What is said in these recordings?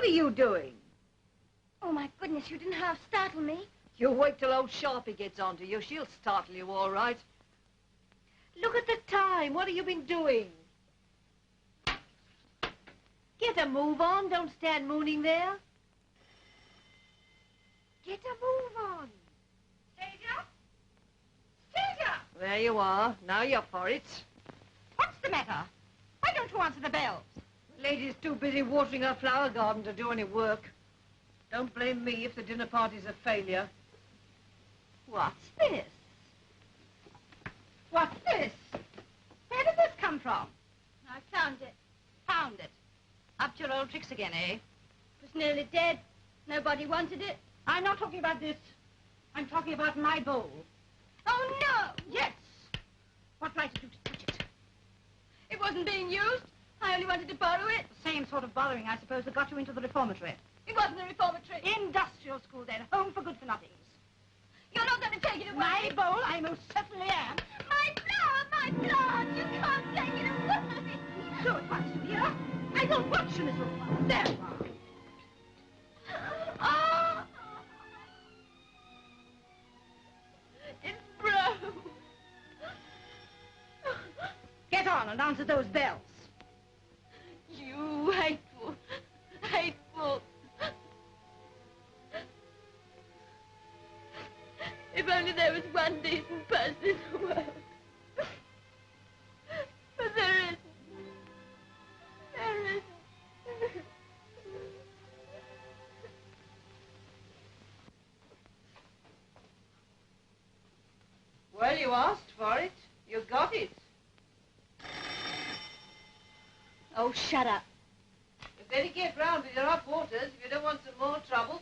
are you doing? Oh, my goodness, you didn't half startle me. You wait till old Sharpe gets onto you. She'll startle you all right. Look at the time. What have you been doing? Get a move on. Don't stand mooning there. Get a move on. Stasia? Stasia! There you are. Now you're for it. What's the matter? Why don't you answer the bells? The lady's too busy watering her flower garden to do any work. Don't blame me if the dinner party's a failure. What's this? What's this? Where did this come from? I found it. Found it. Up to your old tricks again, eh? It was nearly dead. Nobody wanted it. I'm not talking about this. I'm talking about my bowl. Oh, no! Yes! What right did you to touch it? It wasn't being used. I only wanted to borrow it. The same sort of borrowing, I suppose, that got you into the reformatory. It wasn't a reformatory. Industrial school, then. Home for good-for-nothings. You're not going to take it away. My bowl? I most certainly am. My flower, my flower! You can't take it away. So it wants to hear. I don't want you, Miss Wilson. There you are. Oh! It's broke. Get on and answer those bells. You hateful, hateful. If only there was one decent person in the world. But there isn't. There isn't. Well, you asked for it. You got it. Oh, shut up. You'd better get round with your hot waters if you don't want some more trouble.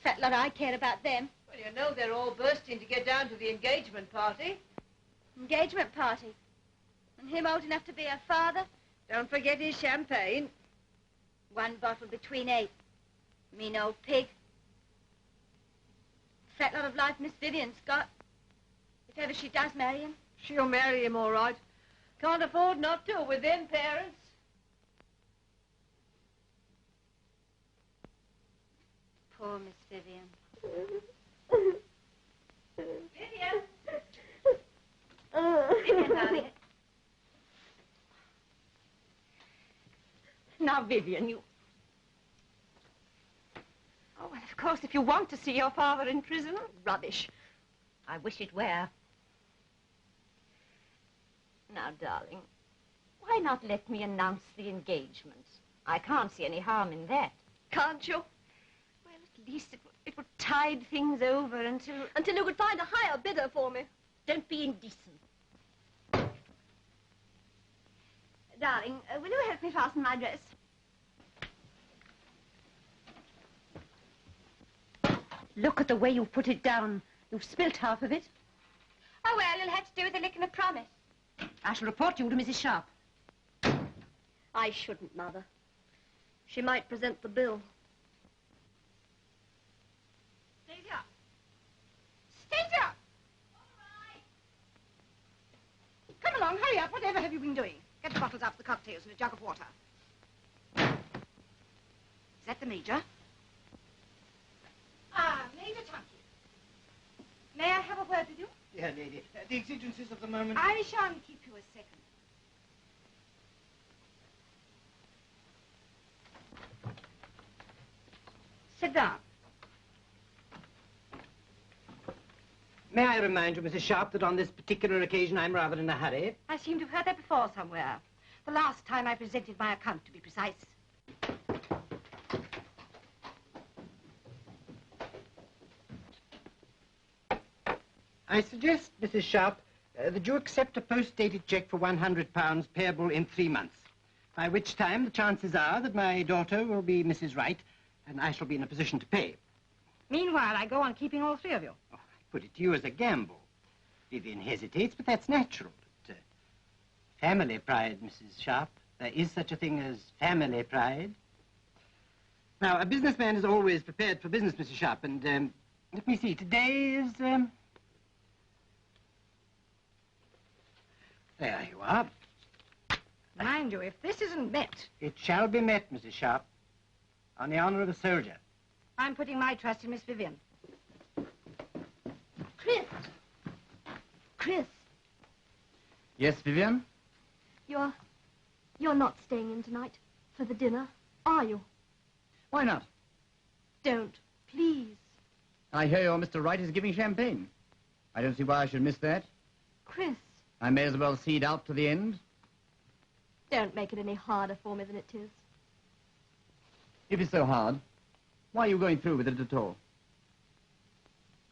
Fat lot I care about them. Well, you know they're all bursting to get down to the engagement party. Engagement party? And him old enough to be her father? Don't forget his champagne. One bottle between 8. Mean old pig. Fat lot of life Miss Vivian's got. If ever she does marry him. She'll marry him all right. Can't afford not to with them parents. Poor Miss Vivian. Vivian! Vivian, darling. Now, Vivian, you... Oh, well, of course, if you want to see your father in prison, rubbish. I wish it were. Now, darling, why not let me announce the engagement? I can't see any harm in that. Can't you? Well, at least it would tide things over until... Until you could find a higher bidder for me. Don't be indecent. Darling, will you help me fasten my dress? Look at the way you put it down. You've spilt half of it. Oh, well, you'll have to do with the lick and a promise. I shall report you to Mrs. Sharpe. I shouldn't, Mother. She might present the bill. Stasia! Stasia! All right. Come along, hurry up. Whatever have you been doing? Get the bottles out for the cocktails and a jug of water. Is that the Major? Ah, Major Tomkin. May I have a word with you? Yeah, lady. The exigencies of the moment... I shan't keep you a second. Sit down. May I remind you, Mrs. Sharpe, that on this particular occasion I'm rather in a hurry? I seem to have heard that before somewhere. The last time I presented my account, to be precise. I suggest, Mrs. Sharpe, that you accept a post-dated cheque for £100 payable in 3 months, by which time the chances are that my daughter will be Mrs. Wright, and I shall be in a position to pay. Meanwhile, I go on keeping all 3 of you. Oh, I put it to you as a gamble. Vivian hesitates, but that's natural. But, family pride, Mrs. Sharpe. There is such a thing as family pride. Now, a businessman is always prepared for business, Mrs. Sharpe, and, let me see, today is, There you are. Mind you, if this isn't met... It shall be met, Mrs. Sharpe. On the honor of a soldier. I'm putting my trust in Miss Vivian. Chris! Chris, Yes, Vivian? you're not staying in tonight for the dinner, are you? Why not? Don't, please. I hear your Mr. Wright is giving champagne. I don't see why I should miss that. Chris, I may as well see it out to the end. don't make it any harder for me than it is. If it's so hard, why are you going through with it at all?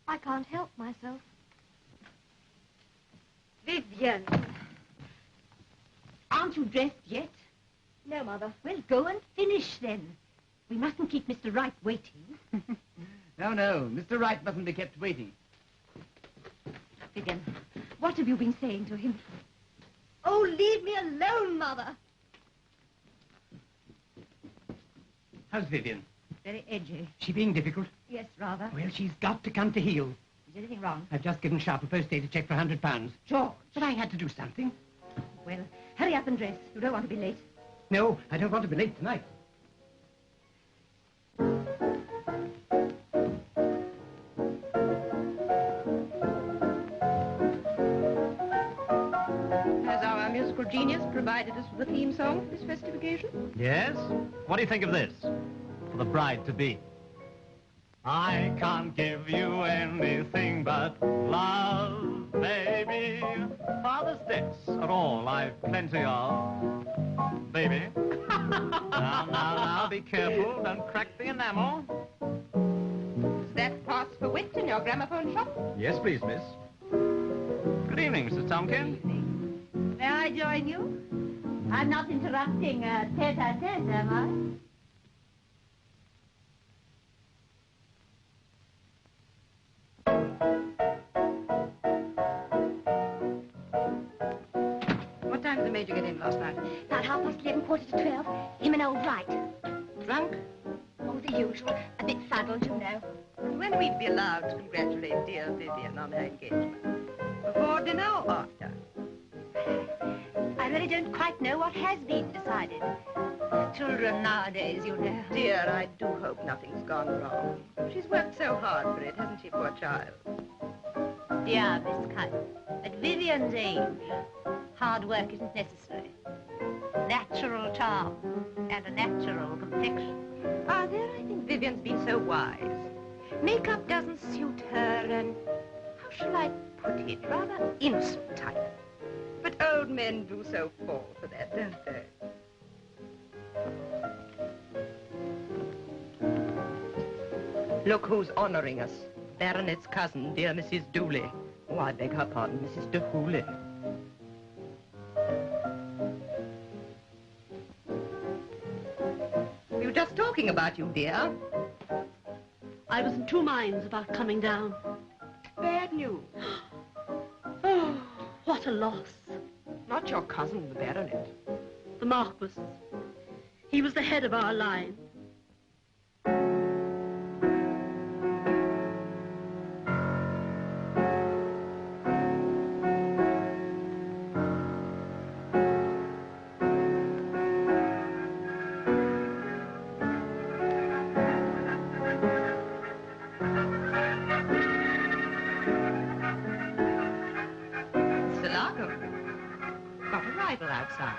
I can't help myself. Vivian, aren't you dressed yet? No, Mother. Well, go and finish then. We mustn't keep Mr. Wright waiting. No, Mr. Wright mustn't be kept waiting. Vivian, what have you been saying to him? Oh, leave me alone, Mother. How's Vivian? Very edgy. She being difficult? Yes, rather. Well, she's got to come to heel. Is anything wrong? I've just given Sharpe a post-dated check for £100. George. But I had to do something. Well, hurry up and dress. You don't want to be late. No, I don't want to be late tonight. Has our musical genius provided us with a theme song for this festive occasion? Yes? What do you think of this? For the bride-to-be. I can't give you anything but love, baby. Father's debts are all I've plenty of, baby. Now, be careful. Don't crack the enamel. Does that pass for wit in your gramophone shop? Yes, please, miss. Good evening, Mrs. Tomkin. May I join you? I'm not interrupting a tete-a-tete, am I? What time did the Major get in last night? About 11:30, quarter to 12. Him and old Wright. Drunk? Oh, the usual. A bit fuddled, you know. When are we to be allowed to congratulate dear Vivian on her engagement? Before dinner or after? I really don't quite know what has been decided. Children nowadays, you know. Dear, I do hope nothing's gone wrong. She's worked so hard for it, hasn't she, poor child? Dear Miss Kite, at Vivian's age, hard work isn't necessary. Natural charm and a natural complexion. Ah, there I think Vivian's been so wise. Makeup doesn't suit her and, how shall I put it, rather innocent type. But old men do so fall for that, don't they? Look who's honoring us. Baronet's cousin, dear Mrs. Dooley. Oh, I beg her pardon, Mrs. de Hooley. We were just talking about you, dear. I was in two minds about coming down. Bad news. Oh, what a loss. Not your cousin, the baronet. The Marquis. He was the head of our line. Outside.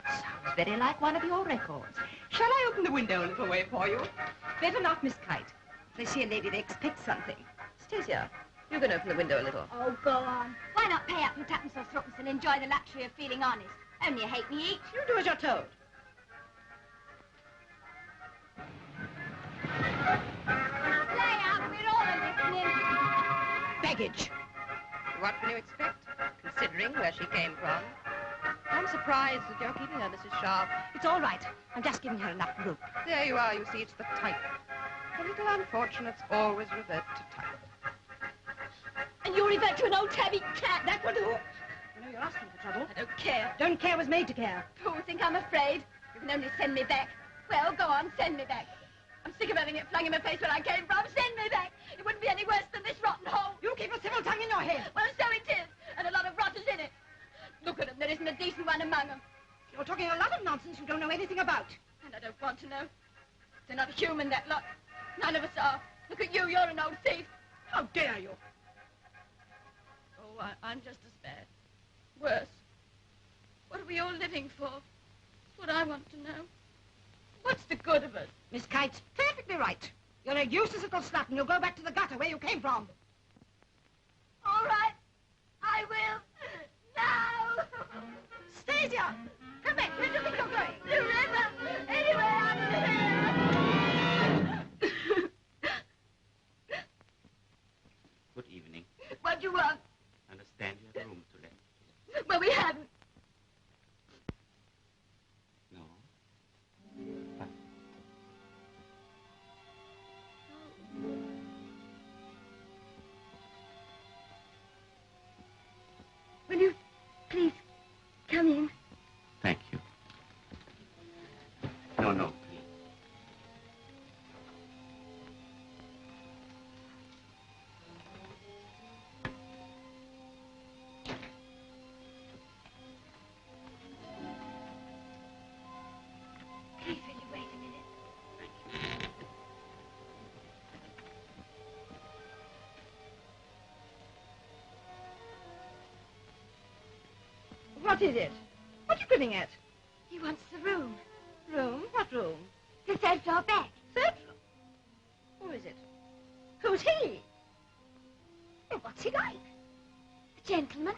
Sounds very like one of your records. Shall I open the window a little way for you? Better not, Miss Kite. They see a lady, they expect something. Stasia, you can open the window a little. Oh, go on. Why not pay up and tuppence or threepence and enjoy the luxury of feeling honest? Only a halfpenny each. You do as you're told. Play up, we're all listening. Baggage. What can you expect, considering where she came from? I'm surprised that you're keeping her, Mrs. Sharpe. It's all right. I'm just giving her enough room. There you are, you see, it's the type. The little unfortunates always revert to type. And you revert to an old tabby cat. That will do. You know you're asking for trouble. I don't care. Don't care was made to care. Oh, think I'm afraid? You can only send me back. Well, go on, send me back. I'm sick of having it flung in my face where I came from. Send me back. It wouldn't be any worse than this rotten hole. You keep a civil tongue in your head. Well, so it is. And a lot of rotters in it. Look at them. There isn't a decent one among them. You're talking a lot of nonsense you don't know anything about. And I don't want to know. They're not human, that lot. None of us are. Look at you, you're an old thief. How dare you? Oh, I'm just as bad. Worse. What are we all living for? That's what I want to know. What's the good of it? Miss Kite's perfectly right. You're a useless little slut, and you'll go back to the gutter where you came from. All right. I will. Now. Stasia! Come back. Where do you think you're going? The river. Anywhere out there. Good evening. What do you want? Understand you have a room to let. Well, we haven't. No. Will you please come in? Thank you. No, no, please. Please, will you wait a minute? What is it? What are you grinning at? He wants the room. Room? What room? The third floor back. Third floor. Who is it? Who's he? Well, what's he like? A gentleman.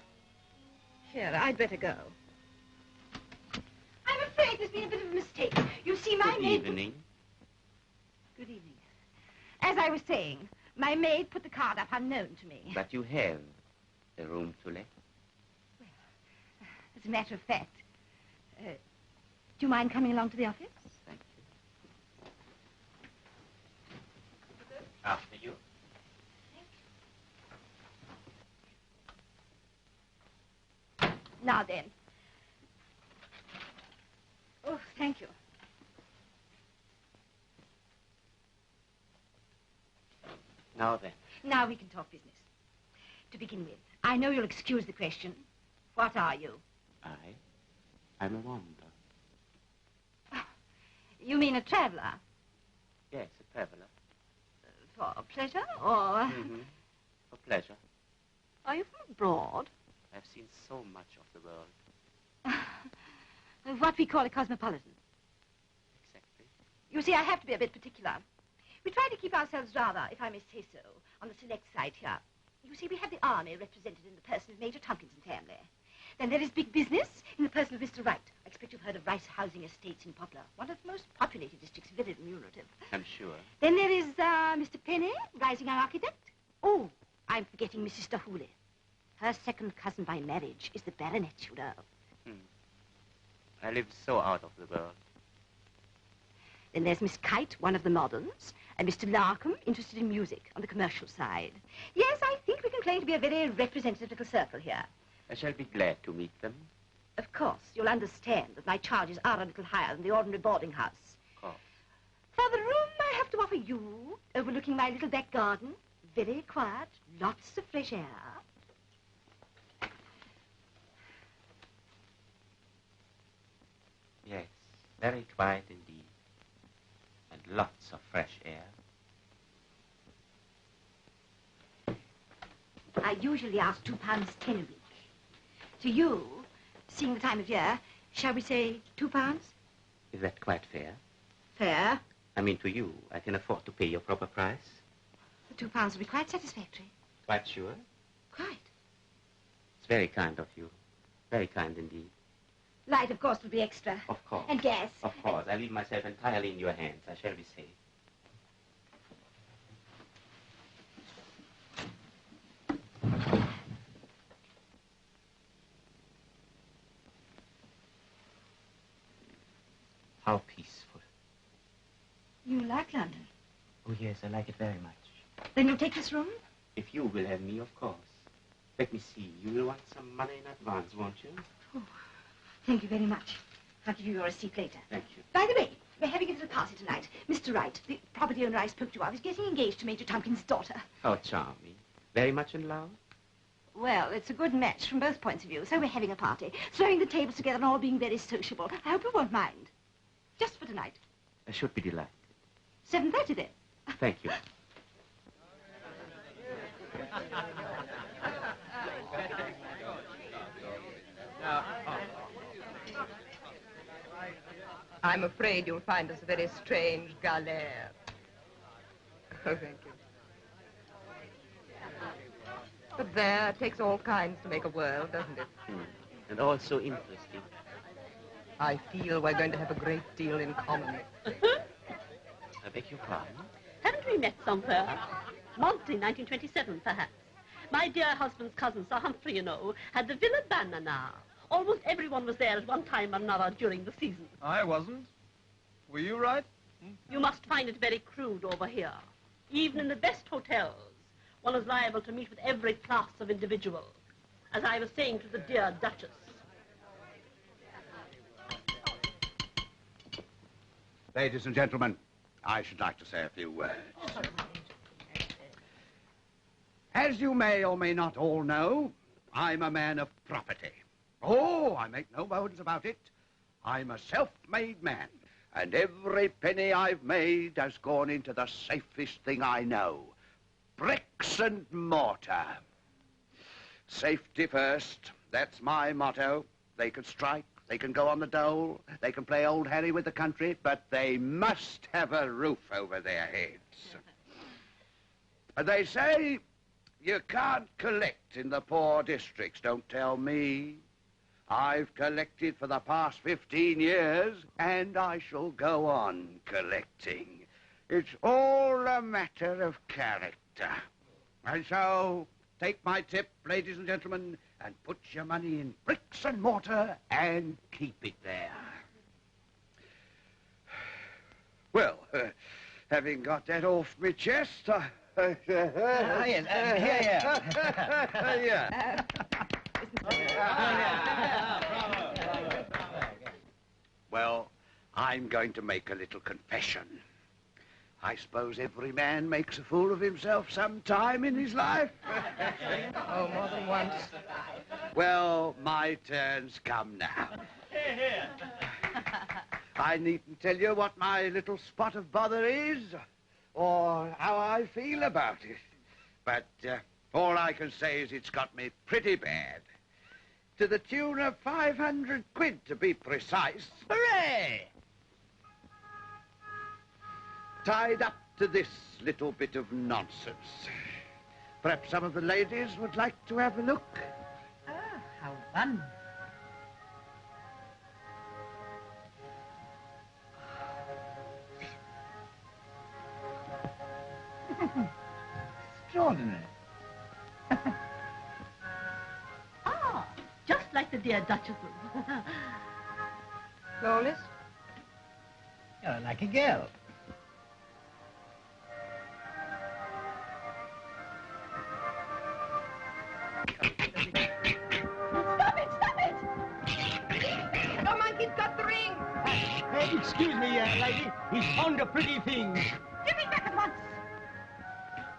Here, I'd better go. I'm afraid there's been a bit of a mistake. You see, my Good maid... evening. Good evening. As I was saying, my maid put the card up unknown to me. But you have a room to let. As a matter of fact, do you mind coming along to the office? Thank you. After you. Now then. Oh, thank you. Now then. Now we can talk business. To begin with, I know you'll excuse the question. What are you? I'm a wanderer. You mean a traveler? Yes, a traveler. For pleasure, or... Mm-hmm. For pleasure. Are you from abroad? I've seen so much of the world. What we call a cosmopolitan. Exactly. You see, I have to be a bit particular. We try to keep ourselves rather, if I may say so, on the select side here. You see, we have the army represented in the person of Major Tomkin's family. Then there is big business in the person of Mr Wright. I expect you've heard of Rice Housing Estates in Poplar, one of the most populated districts, very remunerative. I'm sure. Then there is Mr Penny, rising young architect. Oh, I'm forgetting Mrs Stahuli. Her second cousin by marriage is the baronet, you know. I live so out of the world. Then there's Miss Kite, one of the moderns, and Mr Larkham, interested in music on the commercial side. Yes, I think we can claim to be a very representative little circle here. I shall be glad to meet them. Of course, you'll understand that my charges are a little higher than the ordinary boarding house. Of course. For the room I have to offer you, overlooking my little back garden, very quiet, lots of fresh air. Yes, very quiet indeed. And lots of fresh air. I usually ask £2.10 a week. To you, seeing the time of year, shall we say £2? Is that quite fair? Fair. I mean, to you, I can afford to pay your proper price. The £2 will be quite satisfactory. Quite sure? Quite. It's very kind of you. Very kind indeed. Light, of course, will be extra. Of course. And gas. Of course. I leave myself entirely in your hands. I shall be safe. How peaceful. You like London? Oh, yes, I like it very much. Then you'll take this room? If you will have me, of course. Let me see. You will want some money in advance, won't you? Oh, thank you very much. I'll give you your receipt later. Thank you. By the way, we're having a little party tonight. Mr Wright, the property owner I spoke to of, is getting engaged to Major Tomkin's daughter. How charming. Very much in love? Well, it's a good match from both points of view, so we're having a party, throwing the tables together and all being very sociable. I hope you won't mind. Just for tonight. I should be delighted. 7:30 then. Thank you. I'm afraid you'll find us a very strange galère. Oh, thank you. But there, it takes all kinds to make a world, doesn't it? And also interesting. I feel we're going to have a great deal in common. I beg your pardon? Haven't we met somewhere? Monty, 1927, perhaps. My dear husband's cousin, Sir Humphrey, you know, had the Villa Banana. Almost everyone was there at one time or another during the season. I wasn't. Were you, Wright? You must find it very crude over here. Even in the best hotels, one is liable to meet with every class of individual. As I was saying to the dear Duchess. Ladies and gentlemen, I should like to say a few words. As you may or may not all know, I'm a man of property. Oh, I make no bones about it. I'm a self-made man, and every penny I've made has gone into the safest thing I know. Bricks and mortar. Safety first, that's my motto. They can strike, they can go on the dole, they can play old Harry with the country, but they must have a roof over their heads. And they say you can't collect in the poor districts. Don't tell me. I've collected for the past 15 years, and I shall go on collecting. It's all a matter of character. And so, take my tip, ladies and gentlemen, and put your money in bricks and mortar and keep it there. Well, having got that off my chest, Well, I'm going to make a little confession. I suppose every man makes a fool of himself sometime in his life. Oh, more than once. Well, my turn's come now. I needn't tell you what my little spot of bother is, or how I feel about it. But all I can say is it's got me pretty bad. To the tune of 500 quid, to be precise. Hooray! Tied up to this little bit of nonsense. Perhaps some of the ladies would like to have a look. Ah, how fun. Extraordinary. Ah, just like the dear Duchesses. Flawless? You're like a girl. Your monkey's got the ring! Excuse me, lady. He's fond of pretty things. Give it back at once.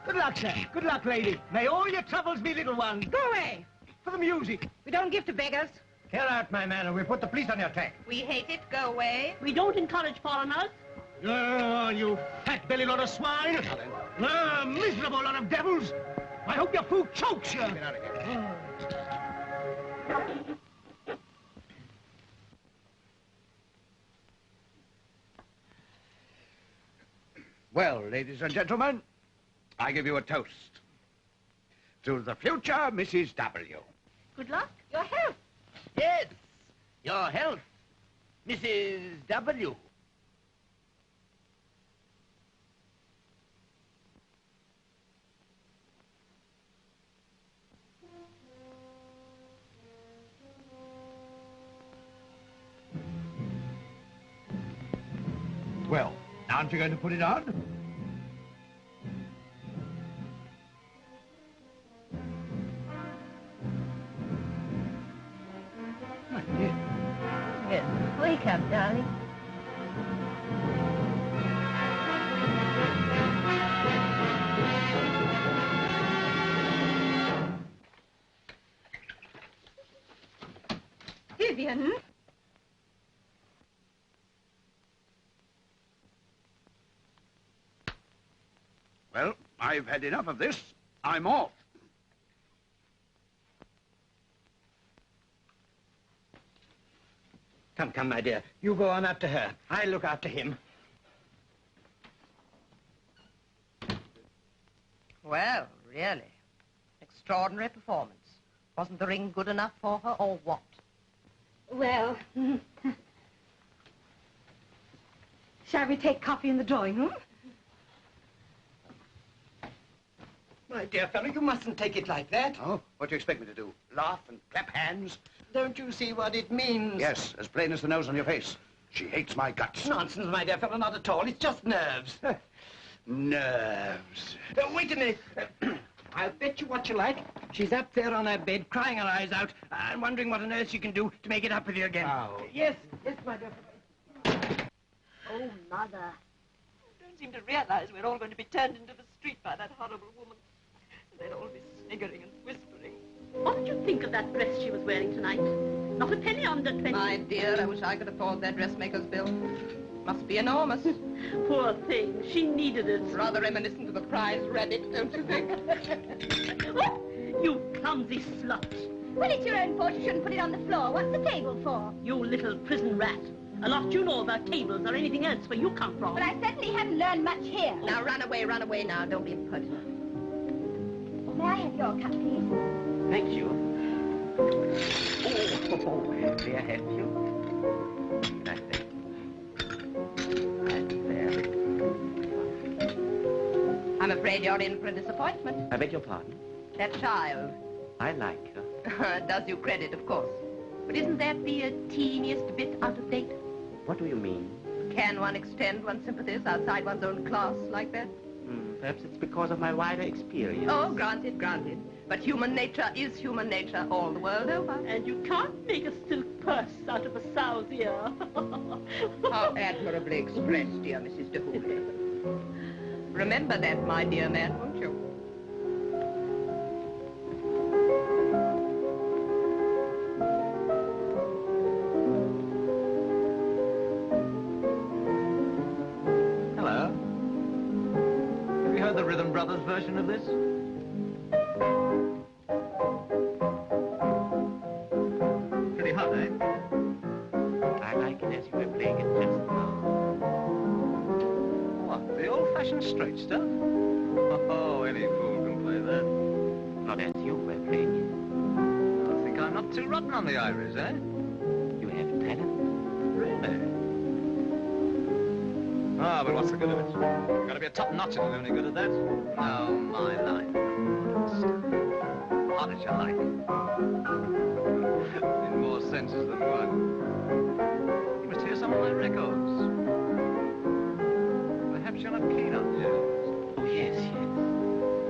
Good luck, sir. Good luck, lady. May all your troubles be little ones. Go away. For the music. We don't give to beggars. Clear out, my man, or we'll put the police on your track. We hate it. Go away. We don't encourage foreigners. Oh, you fat-bellied lot of swine. Ah, miserable lot of devils. I hope your food chokes you. Get out of here. Well, ladies and gentlemen, I give you a toast. To the future, Mrs. W. Good luck. Your health. Yes, your health, Mrs. W. Well, aren't you going to put it on? Yes, wake up, darling. Vivian? Well, I've had enough of this. I'm off. Come, come, my dear. You go on up to her. I'll look after him. Well, really. Extraordinary performance. Wasn't the ring good enough for her, or what? Well, shall we take coffee in the drawing room? My dear fellow, you mustn't take it like that. Oh, what do you expect me to do? Laugh and clap hands? Don't you see what it means? Yes, as plain as the nose on your face. She hates my guts. Nonsense, my dear fellow, not at all. It's just nerves. Nerves. Wait a minute. I'll bet you what you like. She's up there on her bed, crying her eyes out, and wondering what on earth she can do to make it up with you again. Oh. Yes, yes, my dear fellow. Oh, Mother. I don't seem to realize we're all going to be turned into the street by that horrible woman. They'll all be sniggering and whispering. What did you think of that dress she was wearing tonight? Not a penny under 20. My dear, I wish I could afford that dressmaker's bill. Must be enormous. Poor thing. She needed it. Rather reminiscent of a prize rabbit, don't you think? Oh, you clumsy slut. Well, it's your own fault. You shouldn't put it on the floor. What's the table for? You little prison rat. A lot you know about tables or anything else where you come from. But I certainly haven't learned much here. Now, run away now. Don't be impertinent. May I have your cup, please? Thank you. Oh, may I help you? Right there. Right there. I'm afraid you're in for a disappointment. I beg your pardon? That child. I like her. Does you credit, of course. But isn't that the teeniest bit out of date? What do you mean? Can one extend one's sympathies outside one's own class like that? Perhaps it's because of my wider experience. Oh, granted. But human nature is human nature all the world over. And you can't make a silk purse out of a sow's ear. How admirably expressed, dear Mrs. DeHooley. Remember that, my dear man, won't you? Hello. Have you heard the Rhythm Brothers version of this? Pretty hot, eh? I like it as you were playing it just now. What, the old-fashioned straight stuff? Oh, any fool can play that. Not as you were playing it. I think I'm not too rotten on the iris, eh? You have talent. Really? Ah, but what's the good of it? Gotta be a top-notcher to do any good at that. No, my line. Hot as you like. In more senses than one. You must hear some of my records. Perhaps you're not keen on jazz. Oh, yes.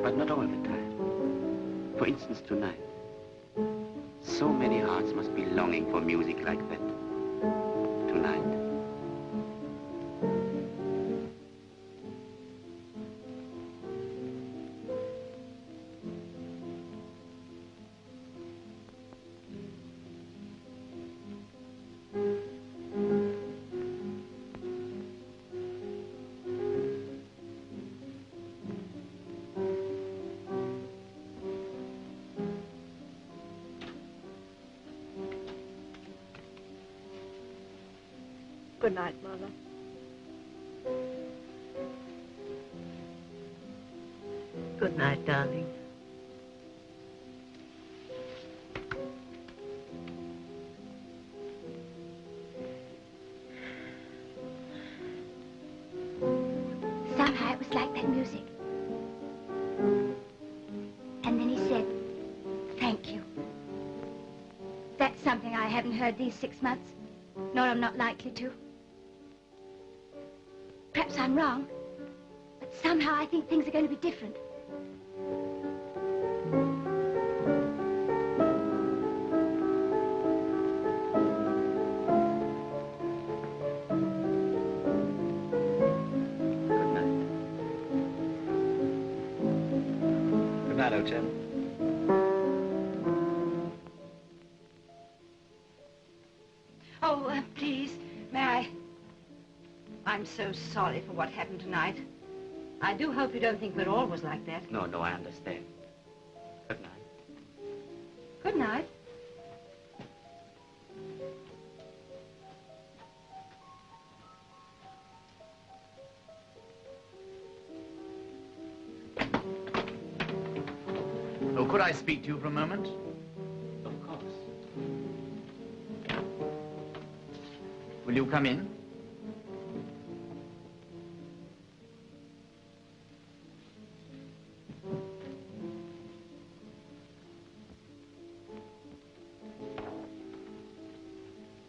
But not all the time. For instance, tonight. So many hearts must be longing for music like that. Tonight. Good night, Mother. Good night, darling. Somehow it was like that music. And then he said, thank you. That's something I haven't heard these 6 months, nor I'm not likely to. Perhaps I'm wrong, but somehow I think things are going to be different. Good night, Ochen. Oh, please, may I? I'm so sorry for what happened tonight. I do hope you don't think we're always like that. No, I understand. Good night. Good night. Oh, could I speak to you for a moment? Of course. Will you come in?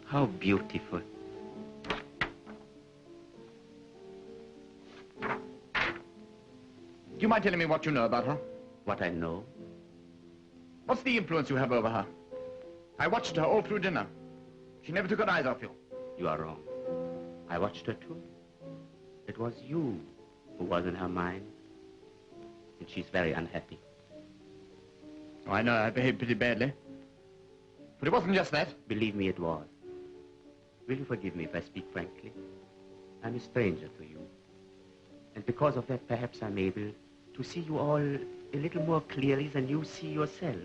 How beautiful. Do you mind telling me what you know about her? What I know? What's the influence you have over her? I watched her all through dinner. She never took her eyes off you. You are wrong. I watched her too. It was you who was in her mind. And she's very unhappy. Oh, I know I behaved pretty badly. But it wasn't just that. Believe me, it was. Will you forgive me if I speak frankly? I'm a stranger to you. And because of that, perhaps I'm able to see you all a little more clearly than you see yourself.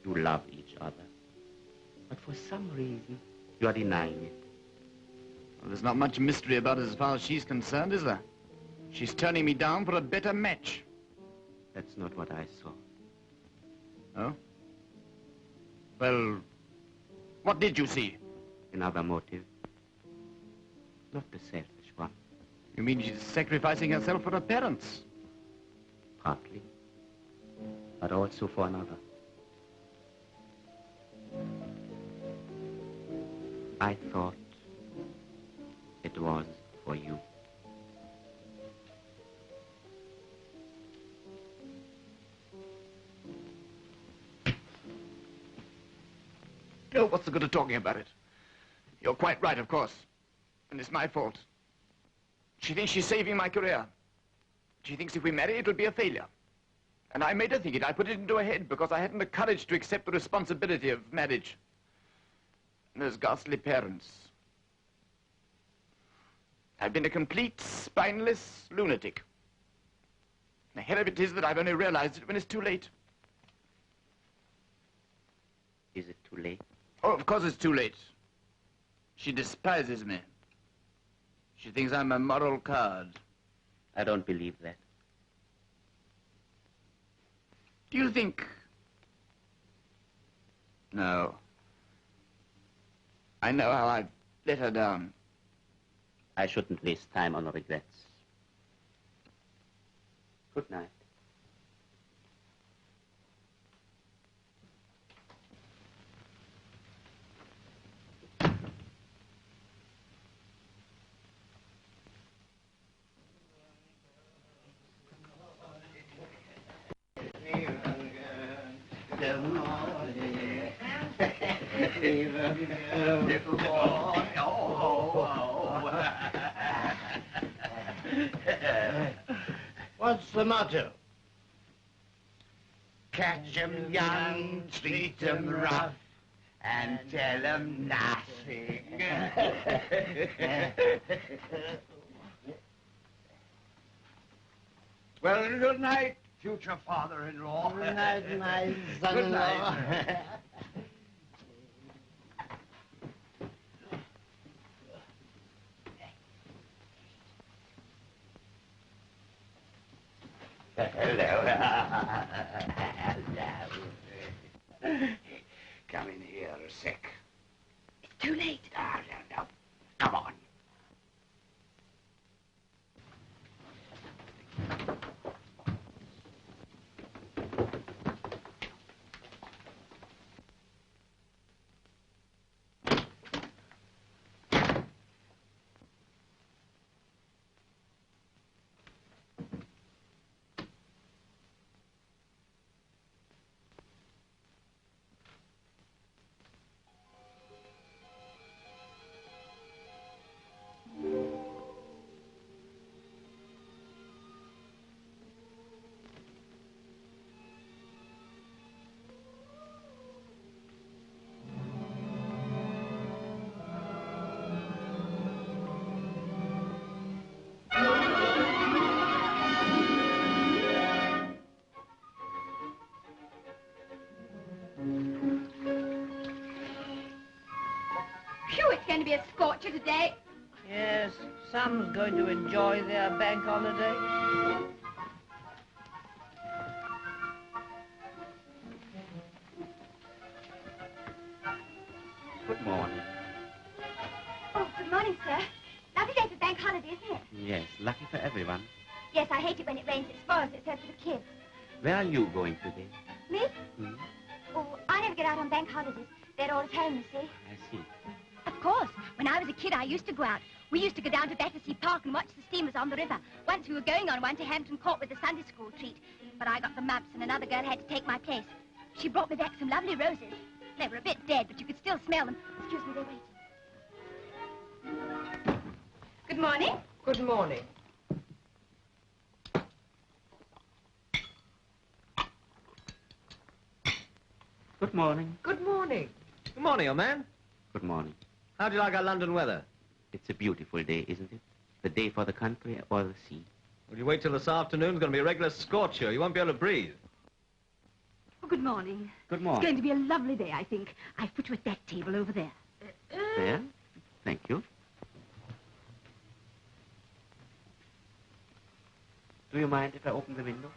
You love each other. But for some reason, you are denying it. Well, there's not much mystery about it as far as she's concerned, is there? She's turning me down for a better match. That's not what I saw. Oh? Well, what did you see? Another motive. Not the selfish one. You mean she's sacrificing herself for her parents? Partly. But also for another. I thought it was for you. Oh, what's the good of talking about it? You're quite right, of course. And it's my fault. She thinks she's saving my career. She thinks if we marry, it'll be a failure. And I made her think it. I put it into her head because I hadn't the courage to accept the responsibility of marriage. And those ghastly parents. I've been a complete, spineless lunatic. The hell of it is that I've only realized it when it's too late. Is it too late? Oh, of course it's too late. She despises me. She thinks I'm a moral card. I don't believe that. Do you think... No. I know how I've let her down. I shouldn't waste time on regrets. Good night. What's the motto? Catch 'em young, treat 'em rough, and tell 'em nothing. Well, good night, future father-in-law. Good night, my Good son-in-law. night. Hello. Hello. Come in here a sec. It's too late. No. Come on. Oh, it's going to be a scorcher today. Yes, some's going to enjoy their bank holiday. Good morning. Oh, good morning, sir. Lovely day for bank holiday, isn't it? Yes, lucky for everyone. Yes, I hate it when it rains. It spoils it so for the kids. Where are you going today? Me? Hmm? Oh, I never get out on bank holidays. They're all at home, you see. I see. Of course. When I was a kid, I used to go out. We used to go down to Battersea Park and watch the steamers on the river. Once we were going on one to Hampton Court with a Sunday school treat. But I got the mumps and another girl had to take my place. She brought me back some lovely roses. They were a bit dead, but you could still smell them. Excuse me, they're waiting. Good morning. Good morning. Good morning. Good morning. Good morning, old man. Good morning. How do you like our London weather? It's a beautiful day, isn't it? The day for the country or the sea. Well, you wait till this afternoon. It's going to be a regular scorcher. You won't be able to breathe. Oh, good morning. Good morning. It's going to be a lovely day, I think. I've put you at that table over there. There? Thank you. Do you mind if I open the window?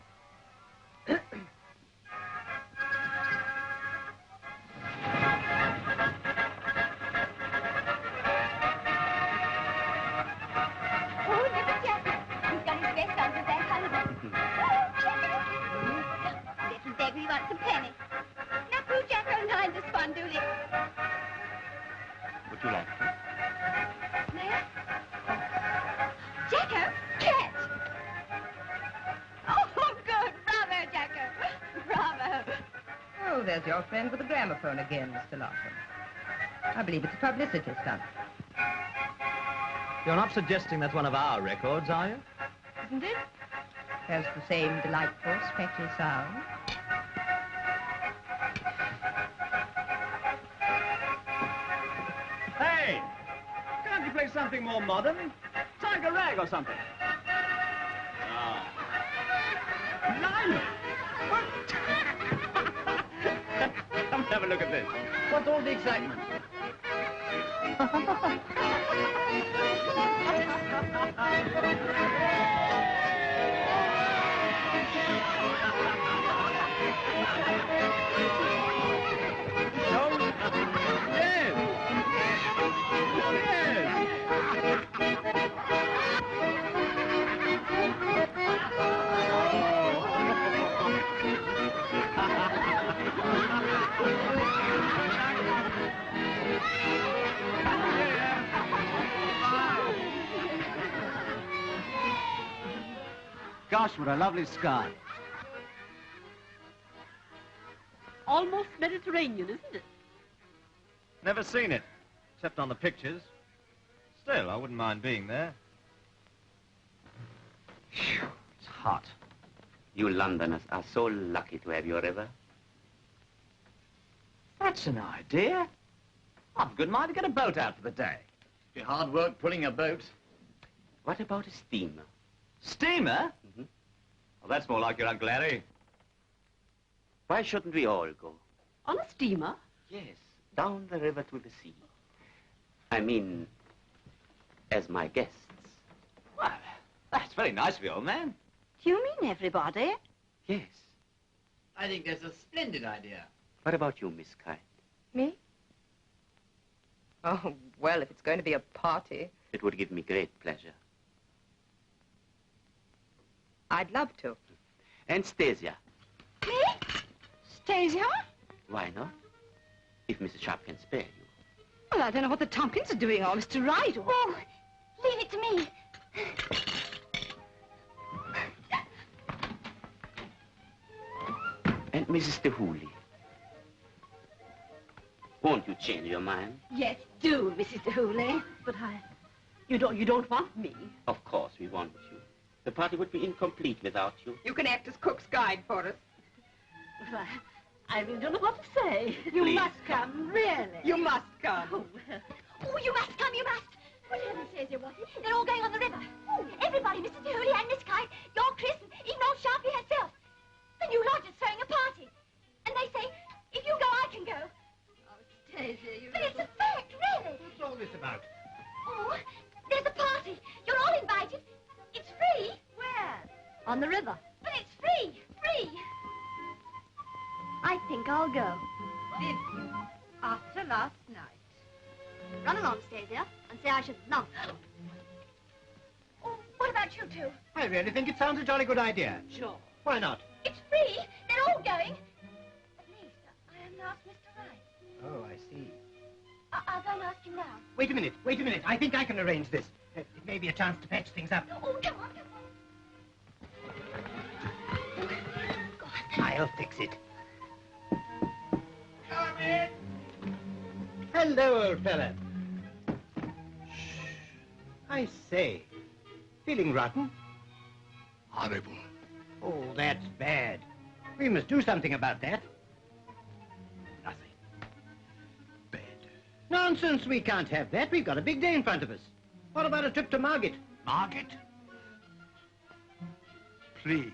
Would you like to? Jacko, cat! Oh, good. Bravo, Jacko. Bravo. Oh, there's your friend with the gramophone again, Mr. Larkin. I believe it's a publicity stunt. You're not suggesting that's one of our records, are you? Isn't it? Has the same delightful, scratchy sound. Hey! Can't you play something more modern? Tiger Rag or something? Ah. Blimey! Come have a look at this. What's all the excitement? Gosh, what a lovely sky. Almost Mediterranean, isn't it? Never seen it, except on the pictures. Still, I wouldn't mind being there. Phew, it's hot. You Londoners are so lucky to have your river. That's an idea. I've a good mind to get a boat out for the day. Be hard work pulling a boat. What about a steamer? Steamer? Mm-hmm. Well, that's more like your Uncle Harry. Why shouldn't we all go? On a steamer? Yes, down the river to the sea. I mean, as my guests. Well, that's very nice of you, old man. Do you mean everybody? Yes. I think that's a splendid idea. What about you, Miss Kite? Me? Oh, well, if it's going to be a party, It would give me great pleasure. I'd love to. And Stasia. Me? Stasia? Why not? If Mrs Sharpe can spare you. Well, I don't know what the Tomkins are doing, or Mr Wright, or... Oh, leave it to me. And Mrs de Hooley. Won't you change your mind? Yes, do, Mrs de Hooley. But you don't want me. Of course we want you. The party would be incomplete without you. You can act as cook's guide for us. Well, I really don't know what to say. You Please. must come, really. You must come. Oh, well. Oh, you must come, you must. What heaven says you what? They're all going on the river. Oh, everybody, Mrs. Dooley and Miss Kite, your Chris, and even old Sharpe herself. The new lodger's throwing a party. And they say, if you go, I can go. Oh, Stasia, you... But it's a fact, really. What's all this about? Oh, there's a party. You're all invited. It's free. Where? On the river. But it's free. Free. I think I'll go. Vivian, after last night. Run along, Stasia, and say I should love. Oh, what about you two? I really think it sounds a jolly good idea. Sure. Why not? It's free. They're all going. At least, I haven't asked Mr. Wright. Oh, I see. I'll go and ask him now. Wait a minute. I think I can arrange this. It may be a chance to patch things up. Oh, come on. I'll fix it. Come in. Hello, old fella. Shh. I say, feeling rotten? Horrible. Oh, that's bad. We must do something about that. Nothing. Bed. Nonsense, we can't have that. We've got a big day in front of us. What about a trip to Margate? Margate? Please.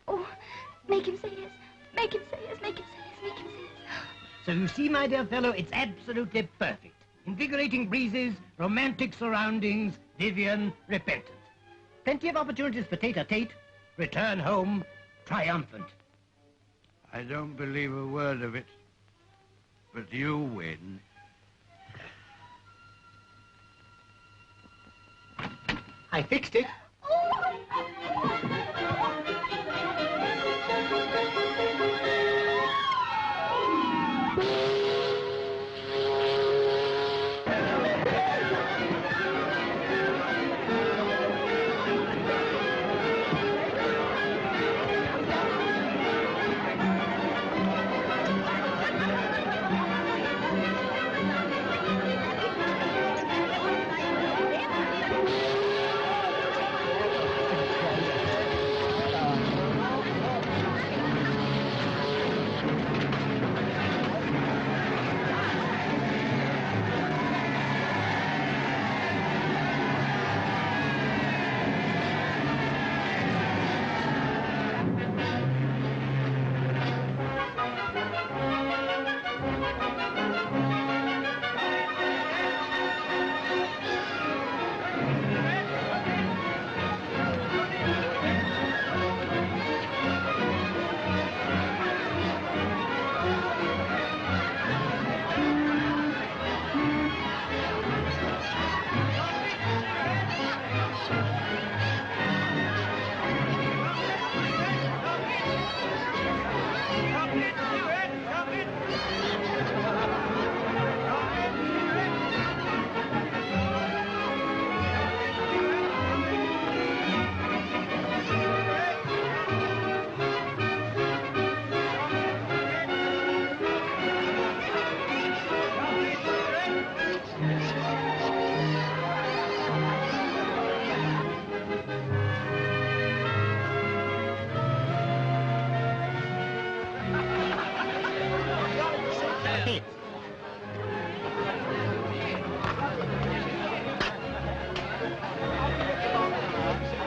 Oh, make him say yes. Make him say yes. Make him say yes. Make him say yes. So you see, my dear fellow, it's absolutely perfect. Invigorating breezes, romantic surroundings, Vivian repentant. Plenty of opportunities for tete-a-tete. Return home triumphant. I don't believe a word of it. But you win. I fixed it.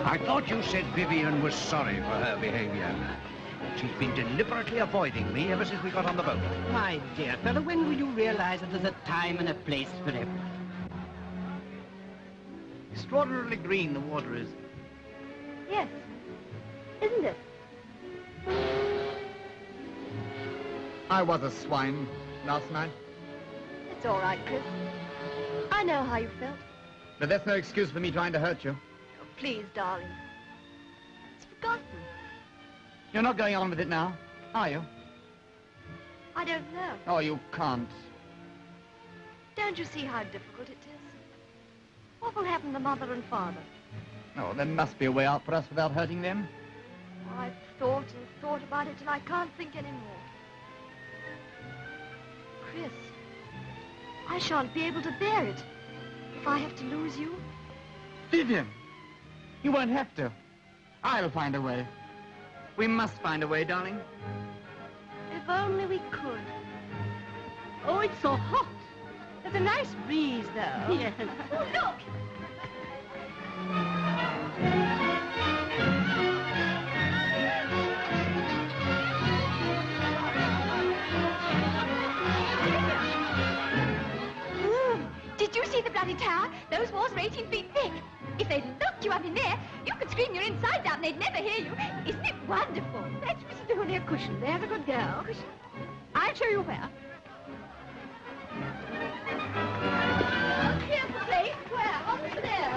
I thought you said Vivian was sorry for her behavior. She's been deliberately avoiding me ever since we got on the boat. My dear fellow, when will you realize that there's a time and a place for everything? Extraordinarily green the water is. Yes. Isn't it? I was a swine last night, It's all right, Chris. I know how you felt. but that's no excuse for me trying to hurt you. Oh, please, darling. It's forgotten. You're not going on with it now, are you? I don't know. Oh, you can't. Don't you see how difficult it is? What will happen to Mother and Father? Oh, there must be a way out for us without hurting them. Oh, I've thought and thought about it till I can't think anymore. Chris, I shan't be able to bear it if I have to lose you. Vivian, you won't have to. I'll find a way. We must find a way, darling. If only we could. Oh, it's so hot. There's a nice breeze, though. Yes. Oh, look! bloody tower. Those walls are 18 feet thick. If they locked you up in there, you could scream your insides out and they'd never hear you. Isn't it wonderful? Fetch Mrs. Dooley a cushion. There's a good girl. Cushion? I'll show you where. Here's the place. Where? Over there.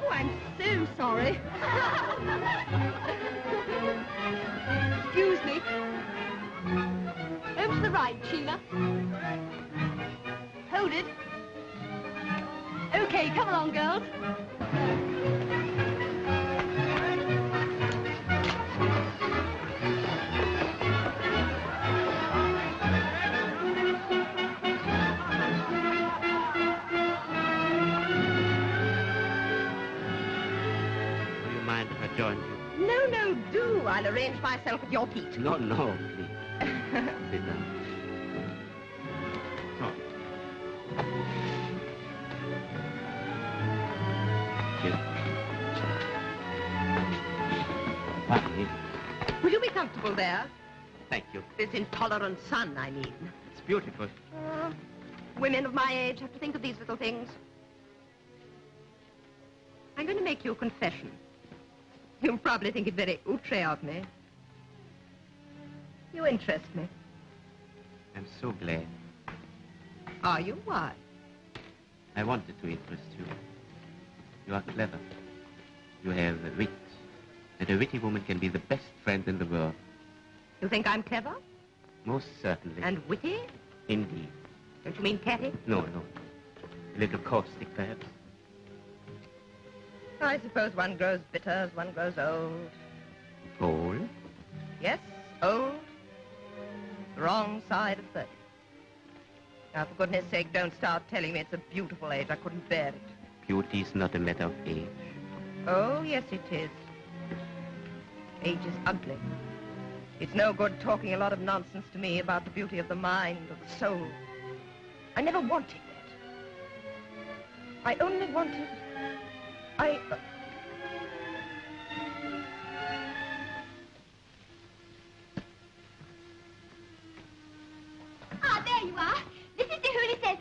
Oh, I'm so sorry. Excuse me. Over to the right, Sheila. Hold it. Okay, come along, girls. Join you. No, no, do. I'll arrange myself at your feet. No, no, please. Sit down. So. Here. Finally. Will you be comfortable there? Thank you. This intolerant sun, I mean. It's beautiful. Women of my age have to think of these little things. I'm going to make you a confession. You'll probably think it very outre of me. You interest me. I'm so glad. Are you? Why? I wanted to interest you. You are clever. You have wit. And a witty woman can be the best friend in the world. You think I'm clever? Most certainly. And witty? Indeed. Don't you mean catty? No, no. A little caustic, perhaps. I suppose one grows bitter as one grows old. Old? Yes, old. The wrong side of 30. Now, for goodness sake, don't start telling me it's a beautiful age. I couldn't bear it. Beauty is not a matter of age. Oh, yes, it is. Age is ugly. It's no good talking a lot of nonsense to me about the beauty of the mind or the soul. I never wanted that. I only wanted... Ah, there you are. Mrs. Dooley says...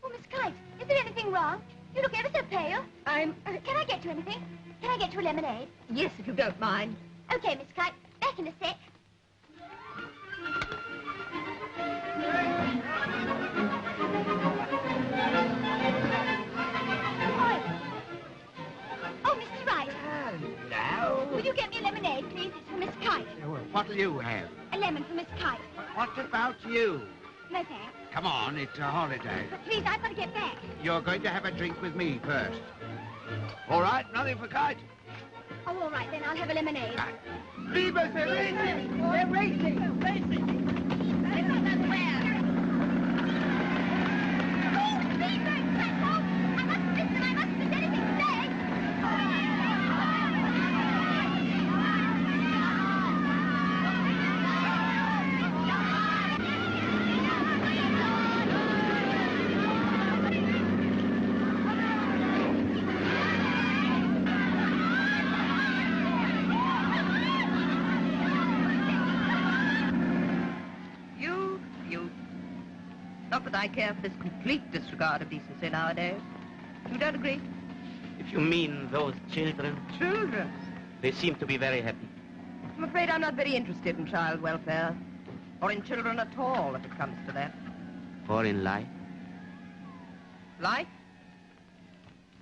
Oh, Miss Kite, is there anything wrong? You look ever so pale. Can I get you anything? Can I get you a lemonade? Yes, if you don't mind. Okay, Miss Kite. Back in a sec. Oh, Mr. Wright. Hello. Will you get me a lemonade, please? It's for Miss Kite. What'll you have? A lemon for Miss Kite. What about you? No, thanks. Come on, it's a holiday. But please, I've got to get back. You're going to have a drink with me first. All right, nothing for Kite. Oh, all right, then I'll have a lemonade. Leave us, they're racing! They're racing! Oh, please don't crack off! I mustn't listen, I mustn't miss anything to say. Not that I care for this complete disregard of decency nowadays. You don't agree? If you mean those children... Children? They seem to be very happy. I'm afraid I'm not very interested in child welfare. Or in children at all, if it comes to that. Or in life. Life?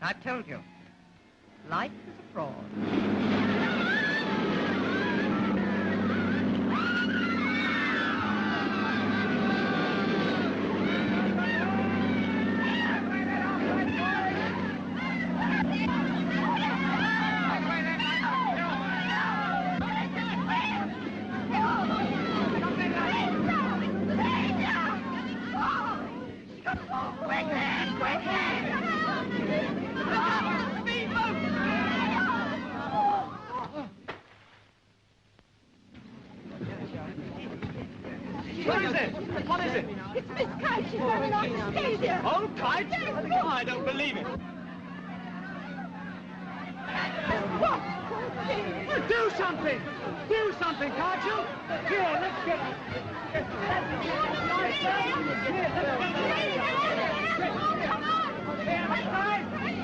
I've told you. Life is a fraud. What is it? What is it? It's Miss Kite. She's running off to Stasia. Oh, Kite? Oh, I don't believe it. What? Do something! Do something, can't you? Here, let's get it.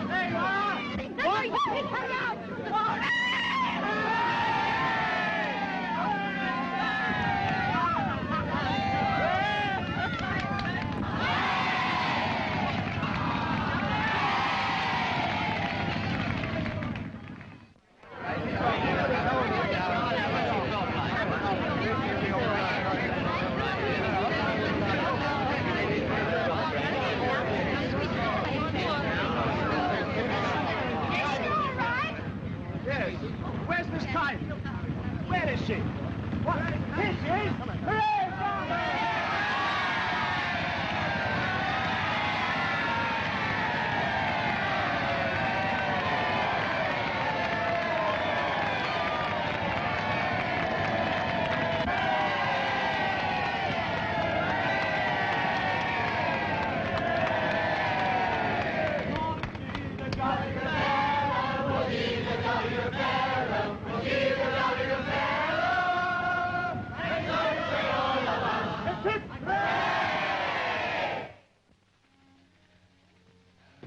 There you are! Where's Miss Time? Where is she? What? Here she is! Hooray, Father!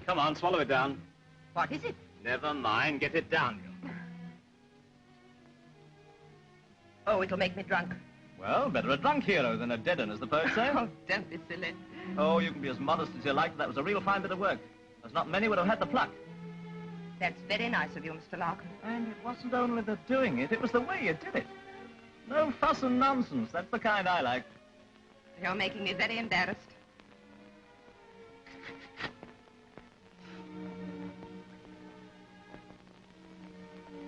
Come on, swallow it down. What is it? Never mind, get it down. Oh, it'll make me drunk. Well, better a drunk hero than a dead one, as the poets say. Oh, don't be silly. Oh, you can be as modest as you like. That was a real fine bit of work. There's not many would have had the pluck. That's very nice of you, Mr. Larkin. And it wasn't only the doing it was the way you did it. No fuss and nonsense. That's the kind I like. You're making me very embarrassed.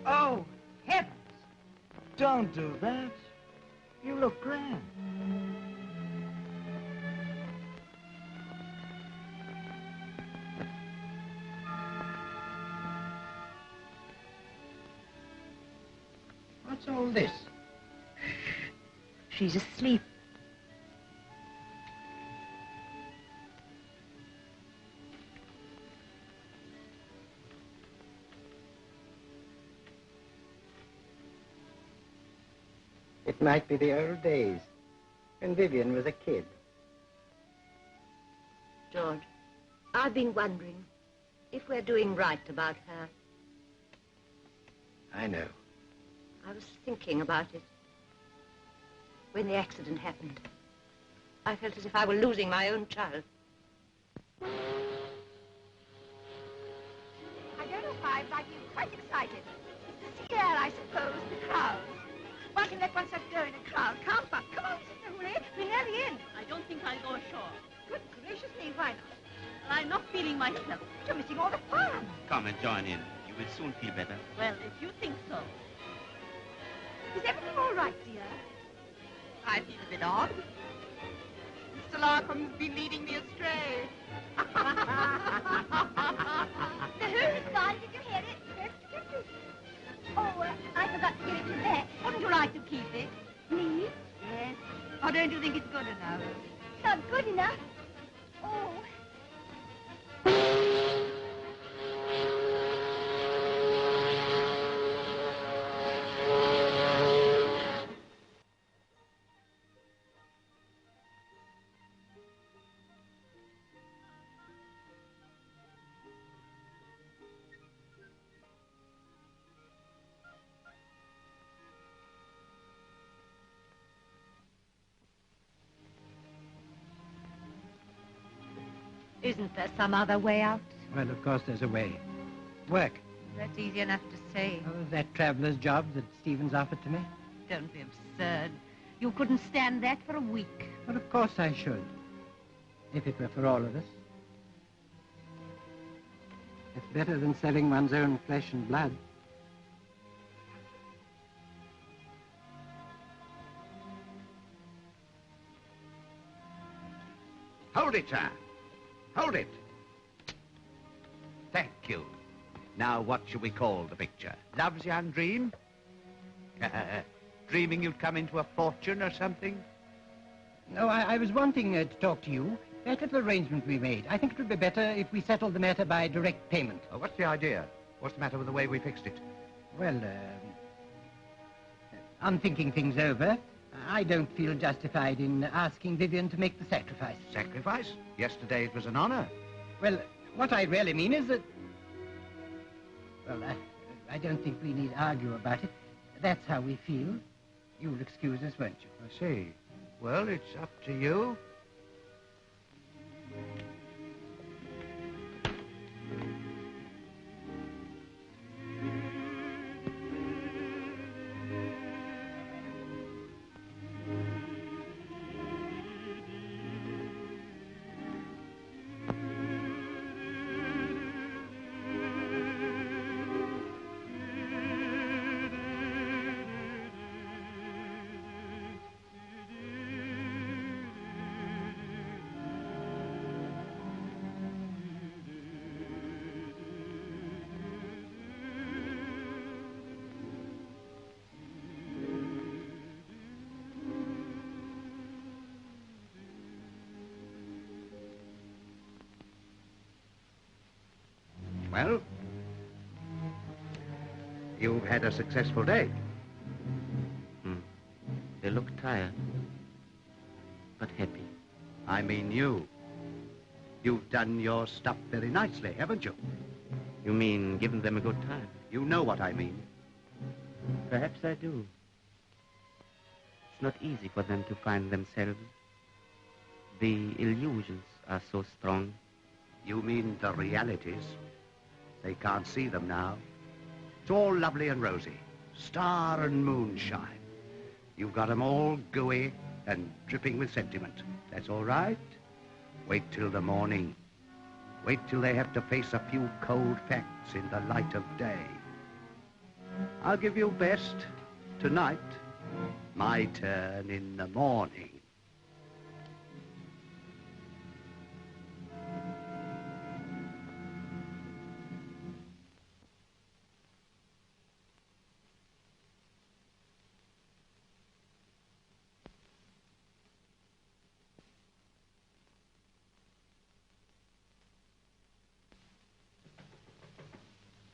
Oh, heavens! Don't do that. You look grand. What's all this? She's asleep. It might be the old days, when Vivian was a kid. George, I've been wondering if we're doing right about her. I know. I was thinking about it. When the accident happened, I felt as if I were losing my own child. I don't know why, but I feel quite excited. It's the air, I suppose, the crowd. One can let oneself go in a crowd, can't one? Come on, Mr. Wright, we're nearly in. I don't think I'll go ashore. Good gracious me, why not? Well, I'm not feeling myself. You're missing all the fun. Come and join in. You will soon feel better. Well, if you think so. Is everything all right, dear? I feel a bit odd. Mr. Larkin's been leading me astray. The hose is gone. Did you hear it? Where's the kitchen? Oh, I forgot to give it to Beth. Wouldn't you like to keep it? Me? Yes. Or don't you think it's good enough? It's not good enough. Oh. Isn't there some other way out? Well, of course there's a way. Work. That's easy enough to say. Oh, that traveller's job that Stephen's offered to me? Don't be absurd. You couldn't stand that for a week. Well, of course I should. If it were for all of us. It's better than selling one's own flesh and blood. Hold it, sir. Hold it. Thank you. Now, what shall we call the picture? Love's young dream? Dreaming you'd come into a fortune or something? No, I was wanting to talk to you. That little arrangement we made. I think it would be better if we settled the matter by direct payment. Oh, what's the idea? What's the matter with the way we fixed it? Well, on thinking things over, I don't feel justified in asking Vivian to make the sacrifice. Sacrifice? Yesterday it was an honor. Well, what I really mean is that... Well, I don't think we need argue about it. That's how we feel. You'll excuse us, won't you? I see. Well, it's up to you. Well, you've had a successful day. They look tired, but happy. I mean you. You've done your stuff very nicely, haven't you? You mean given them a good time? You know what I mean. Perhaps I do. It's not easy for them to find themselves. The illusions are so strong. You mean the realities? They can't see them now. It's all lovely and rosy. Star and moonshine. You've got 'em all gooey and dripping with sentiment. That's all right. Wait till the morning. Wait till they have to face a few cold facts in the light of day. I'll give you best tonight. My turn in the morning.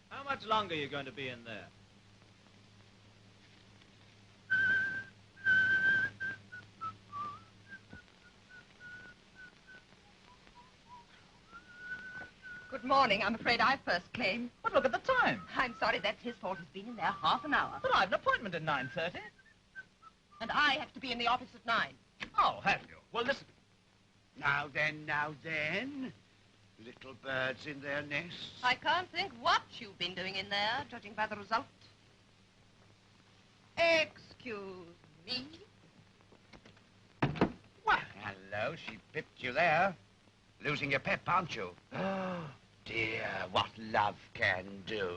How much longer are you going to be in there? Good morning. I'm afraid I first came. But look at the time. I'm sorry, that's his fault. He's been in there half an hour. But I've an appointment at 9:30. And I have to be in the office at 9. Oh, have you? Well, listen. Now then. Little birds in their nests. I can't think what you've been doing in there, judging by the result. Excuse me. Well, hello, she pipped you there. Losing your pep, aren't you? Oh, dear, what love can do.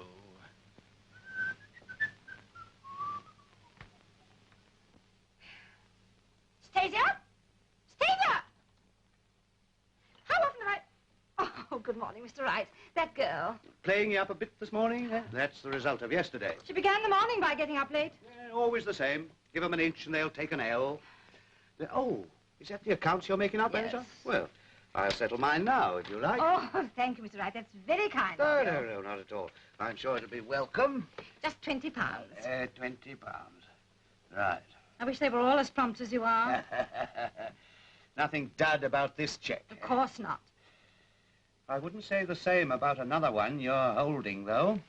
Stasia? Stasia! How often have I... Oh, good morning, Mr. Wright. That girl. Playing you up a bit this morning, eh? That's the result of yesterday. She began the morning by getting up late. Yeah, always the same. Give them an inch and they'll take an L. Oh, is that the accounts you're making up, Yes. Elsa? Well, I'll settle mine now, if you like. Oh, thank you, Mr. Wright. That's very kind No, of you. no, not at all. I'm sure it'll be welcome. Just £20. £20. Right. I wish they were all as prompt as you are. Nothing dud about this check. Of course not. I wouldn't say the same about another one you're holding, though.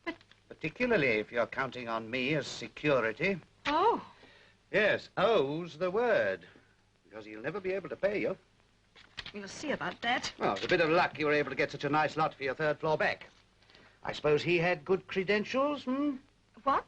But... Particularly if you're counting on me as security. Oh. Yes, O's the word. Because he'll never be able to pay you. We'll see about that. Well, it's a bit of luck you were able to get such a nice lot for your third floor back. I suppose he had good credentials, What?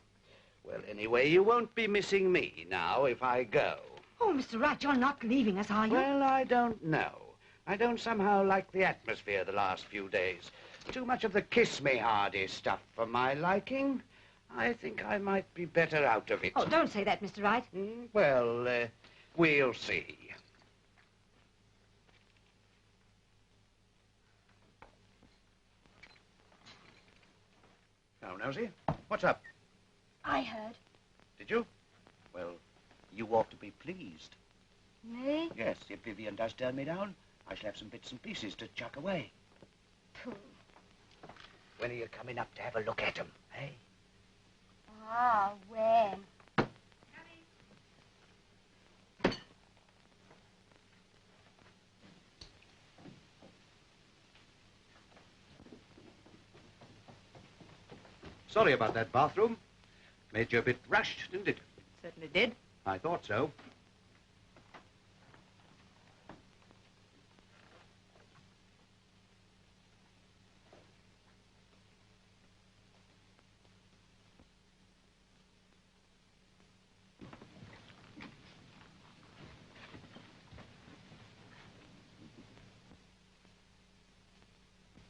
Well, anyway, you won't be missing me now if I go. Oh, Mr. Wright, you're not leaving us, are you? Well, I don't know. I don't somehow like the atmosphere the last few days. Too much of the kiss-me-hardy stuff for my liking. I think I might be better out of it. Oh, don't say that, Mr. Wright. Well, we'll see. Now, Nosy, what's up? I heard. Did you? Well, you ought to be pleased. Me? Yes, if Vivian does turn me down, I shall have some bits and pieces to chuck away. Pooh. When are you coming up to have a look at 'em, eh? Ah, when? Sorry about that bathroom. Made you a bit rushed, didn't it? Certainly did. I thought so.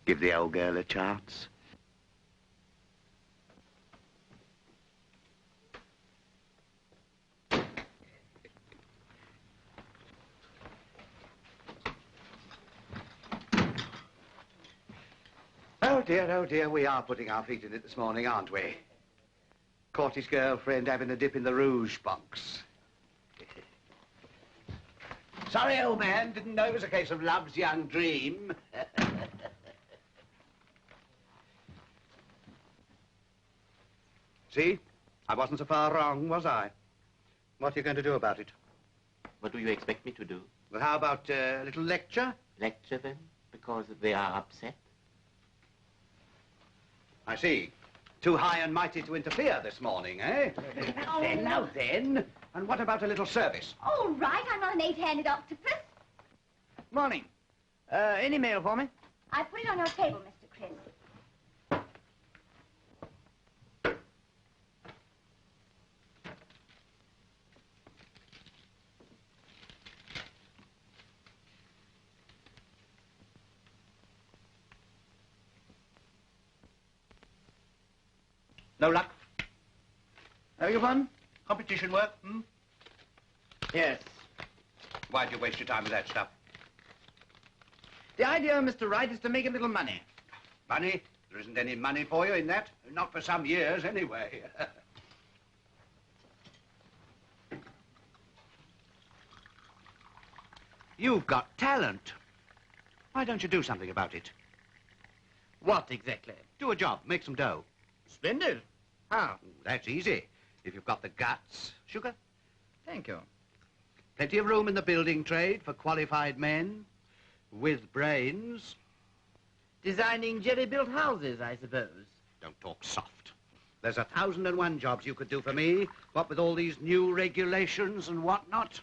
Give the old girl a chance. Oh dear, we are putting our feet in it this morning, aren't we? Caught his girlfriend having a dip in the rouge box. Sorry, old man, didn't know it was a case of love's young dream. See? I wasn't so far wrong, was I? What are you going to do about it? What do you expect me to do? Well, how about a little lecture? Lecture them? Because they are upset? I see. Too high and mighty to interfere this morning, eh? Oh. Then, now then. And what about a little service? All right, I'm not an eight-handed octopus. Morning. Any mail for me? I put it on your table, Mr. Chris. No luck? Having a fun? Competition work, hmm? Yes. Why'd you waste your time with that stuff? The idea, Mr. Wright, is to make a little money. Money? There isn't any money for you in that. Not for some years, anyway. You've got talent. Why don't you do something about it? What exactly? Do a job, make some dough. Splendid. How? That's easy. If you've got the guts. Sugar? Thank you. Plenty of room in the building trade for qualified men with brains. Designing jerry-built houses, I suppose. Don't talk soft. There's 1,001 jobs you could do for me, what with all these new regulations and whatnot.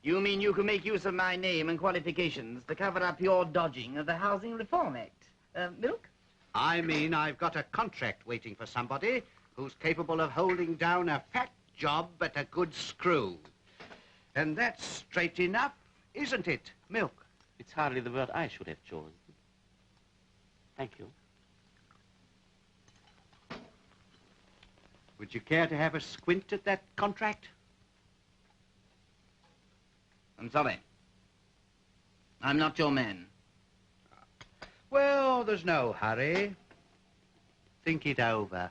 You mean you can make use of my name and qualifications to cover up your dodging of the Housing Reform Act? Milk? I mean I've got a contract waiting for somebody who's capable of holding down a fat job at a good screw. And that's straight enough, isn't it, Milk? It's hardly the word I should have chosen. Thank you. Would you care to have a squint at that contract? I'm sorry. I'm not your man. Well, there's no hurry. Think it over.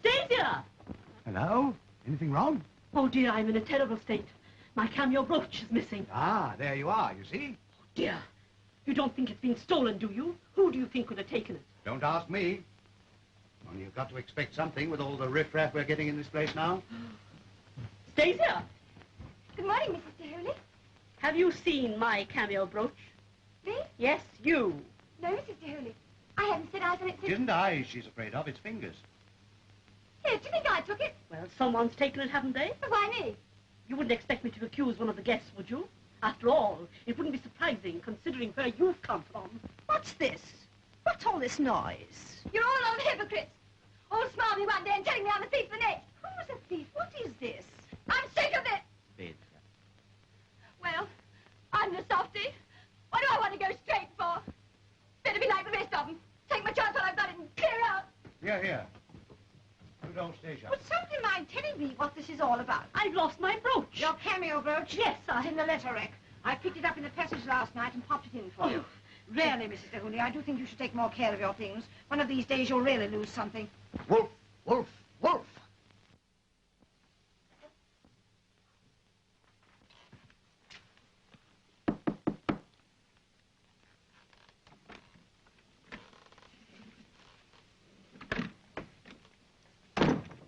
Stasia! Hello? Anything wrong? Oh, dear, I'm in a terrible state. My cameo brooch is missing. Ah, there you are, you see? Oh, dear. You don't think it's been stolen, do you? Who do you think could have taken it? Don't ask me. Well, you've got to expect something with all the riffraff we're getting in this place now. Stasia! Good morning, Mrs. DeHooley. Have you seen my cameo brooch? Me? Yes, you. No, Mrs. DeHooley. I haven't set eyes on it It since... isn't eyes she's afraid of, it's fingers. Here, do you think I took it? Well, someone's taken it, haven't they? But why me? You wouldn't expect me to accuse one of the guests, would you? After all, it wouldn't be surprising, considering where you've come from. What's this? What's all this noise? You're all old hypocrites. All smarting me one day and telling me I'm a thief the next. Who's a thief? What is this? I'm sick of it. Bed. Well, I'm the softie. What do I want to go straight for? Better be like the rest of them. Take my chance while I've got it and clear out. Here. Good old Stasia. Would somebody mind telling me what this is all about? I've lost my brooch. Your cameo brooch? Yes, It's in the letter rack. I picked it up in the passage last night and popped it in for you. Really, Mrs. DeHooley, I do think you should take more care of your things. One of these days you'll really lose something. Wolf!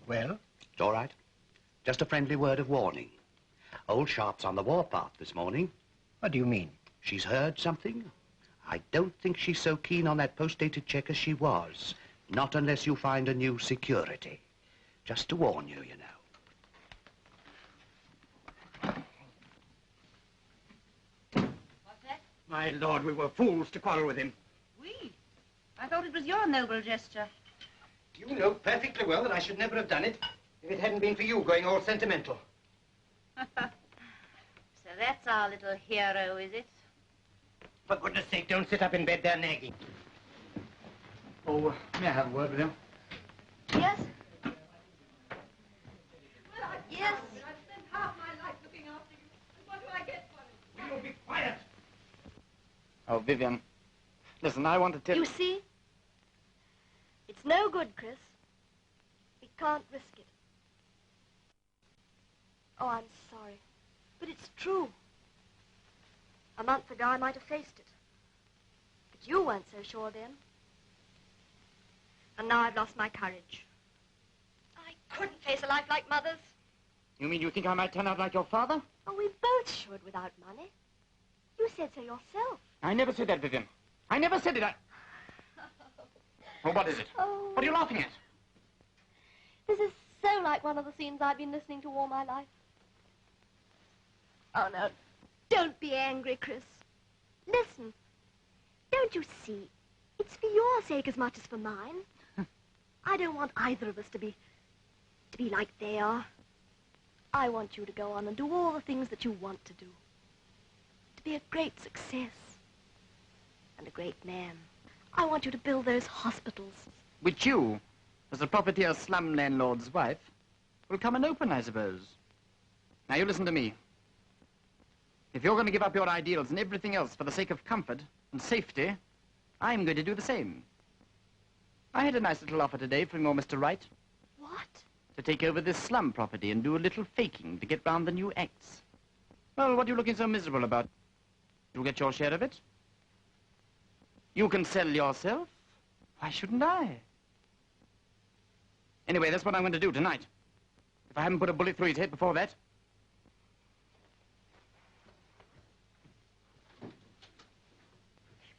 Well? It's all right. Just a friendly word of warning. Old Sharpe's on the warpath this morning. What do you mean? She's heard something. I don't think she's so keen on that post-dated check as she was. Not unless you find a new security. Just to warn you, you know. What's that? My lord, we were fools to quarrel with him. We? I thought it was your noble gesture. You know perfectly well that I should never have done it if it hadn't been for you going all sentimental. So that's our little hero, is it? For goodness sake, don't sit up in bed there nagging. Oh, may I have a word with him? Yes? Yes? I've spent half my life looking after you. And what do I get for it? You'll be quiet. Oh, Vivian. Listen, I want to tell You see? It's no good, Chris. We can't risk it. Oh, I'm sorry. But it's true. A month ago, I might have faced it. But you weren't so sure then. And now I've lost my courage. I couldn't face a life like Mother's. You mean you think I might turn out like your father? Oh, we both should without money. You said so yourself. I never said that, Vivian. I never said it. Oh, what is it? Oh. What are you laughing at? This is so like one of the scenes I've been listening to all my life. Oh, no. Don't be angry, Chris. Listen. Don't you see? It's for your sake as much as for mine. I don't want either of us to be like they are. I want you to go on and do all the things that you want to do. To be a great success. And a great man. I want you to build those hospitals. Which you, as a profiteer slum landlord's wife, will come and open, I suppose. Now, you listen to me. If you're going to give up your ideals and everything else for the sake of comfort and safety, I'm going to do the same. I had a nice little offer today from your Mr. Wright. What? To take over this slum property and do a little faking to get round the new acts. Well, what are you looking so miserable about? You'll get your share of it. You can sell yourself. Why shouldn't I? Anyway, that's what I'm going to do tonight. If I haven't put a bullet through his head before that.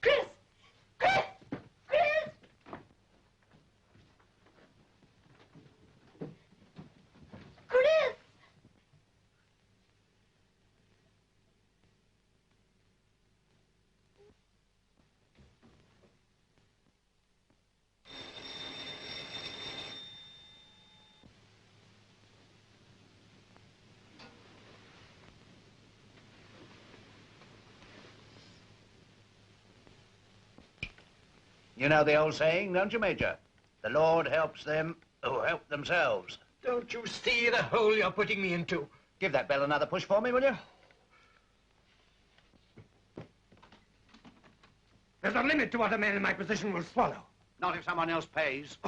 Chris! Chris! Chris! Chris! You know the old saying, don't you, Major? The Lord helps them who help themselves. Don't you see the hole you're putting me into? Give that bell another push for me, will you? There's a limit to what a man in my position will swallow. Not if someone else pays.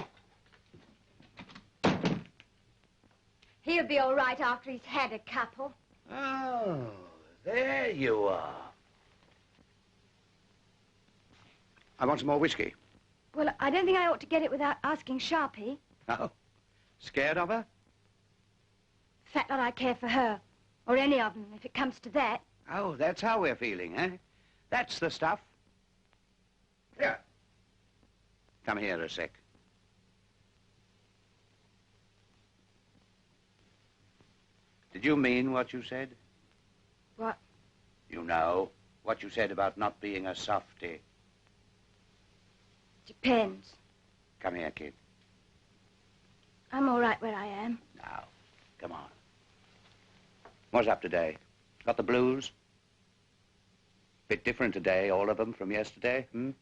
He'll be all right after he's had a couple. Oh, there you are. I want some more whiskey. Well, I don't think I ought to get it without asking Sharpe. Oh, scared of her? The fact that I care for her, or any of them, if it comes to that. Oh, that's how we're feeling, eh? That's the stuff. Here. Come here a sec. Did you mean what you said? What? You know, what you said about not being a softy. Depends. Come here, kid. I'm all right where I am. Now, come on. What's up today? Got the blues? Bit different today, all of them, from yesterday, hmm?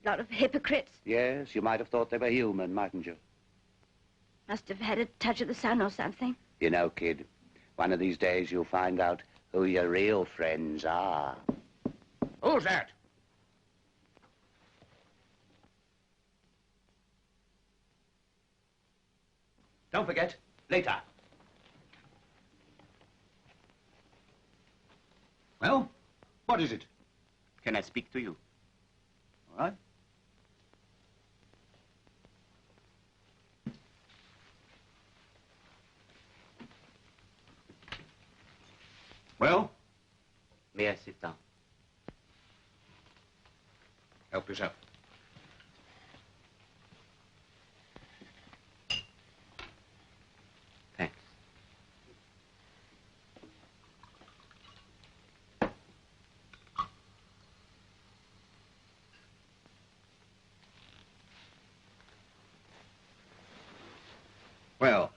Lot of hypocrites. Yes, you might have thought they were human, mightn't you? Must have had a touch of the sun or something. You know, kid, one of these days you'll find out who your real friends are. Who's that? Don't forget, later. Well, what is it? Can I speak to you? All right. Well, May I sit down? Help yourself. Thanks. Well,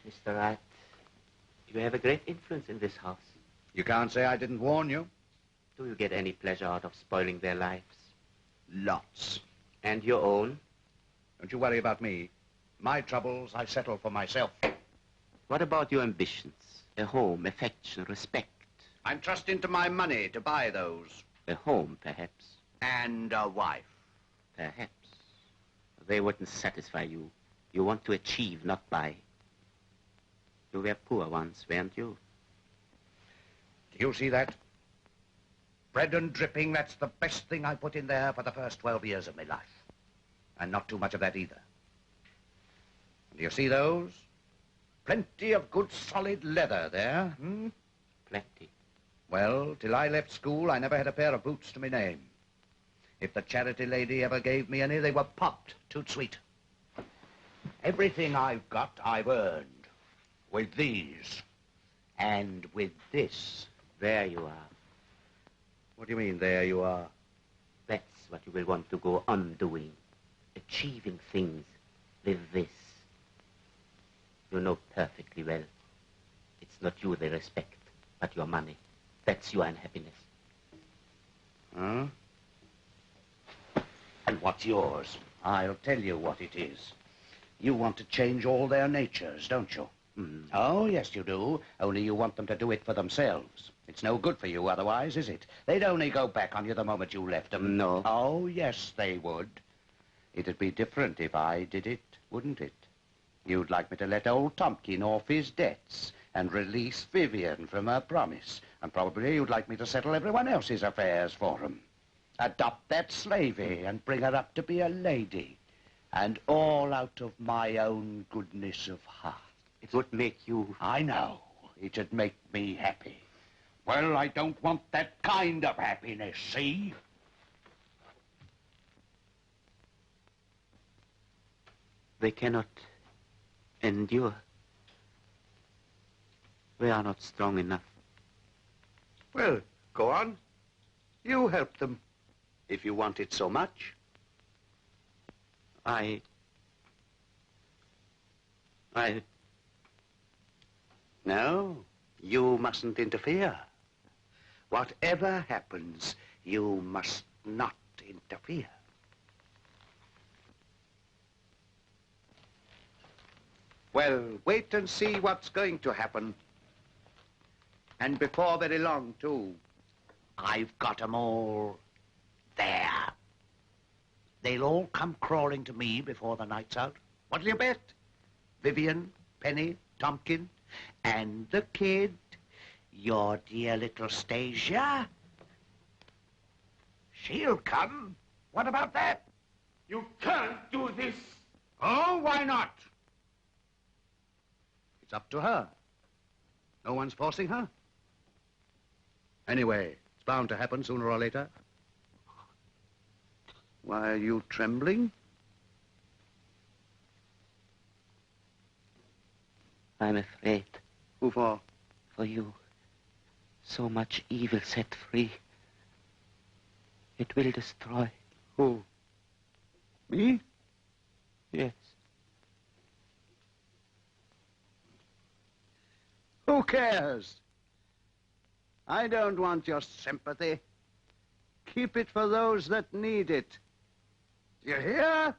Mr. Wright, you have a great influence in this house. you can't say I didn't warn you. Do you get any pleasure out of spoiling their lives? Lots. And your own? Don't you worry about me. My troubles I settle for myself. What about your ambitions? A home, affection, respect? I'm trusting to my money to buy those. A home, perhaps? And a wife. Perhaps. They wouldn't satisfy you. You want to achieve, not buy. You were poor once, weren't you? Do you see that? Bread and dripping, that's the best thing I put in there for the first 12 years of my life. And not too much of that either. Do you see those? Plenty of good solid leather there, hmm? Plenty. Well, till I left school, I never had a pair of boots to my name. If the charity lady ever gave me any, they were popped, toot sweet. Everything I've got, I've earned. With these. And with this. There you are. What do you mean, there you are? That's what you will want to go on doing. Achieving things with this. You know perfectly well. It's not you they respect, but your money. That's your unhappiness. Huh? And what's yours? I'll tell you what it is. You want to change all their natures, don't you? Mm. Oh, yes, you do. Only you want them to do it for themselves. It's no good for you otherwise, is it? They'd only go back on you the moment you left them. No. Oh, yes, they would. It'd be different if I did it, wouldn't it? You'd like me to let old Tomkin off his debts and release Vivian from her promise. And probably you'd like me to settle everyone else's affairs for him. Adopt that slavey and bring her up to be a lady. And all out of my own goodness of heart. It would make you... I know. It'd make me happy. Well, I don't want that kind of happiness, see? They cannot endure. We are not strong enough. Well, go on. You help them, if you want it so much. I... No, you mustn't interfere. Whatever happens, you must not interfere. Well, wait and see what's going to happen. And before very long, too. I've got 'em all there. They'll all come crawling to me before the night's out. What'll you bet? Vivian, Penny, Tomkin, and the kid, your dear little Stasia. She'll come. What about that? You can't do this. Oh, why not? It's up to her. No one's forcing her. Anyway, it's bound to happen sooner or later. Why are you trembling? I'm afraid. Who for? For you. So much evil set free. It will destroy. Who? Me? Yes. Who cares? I don't want your sympathy. Keep it for those that need it. Do you hear?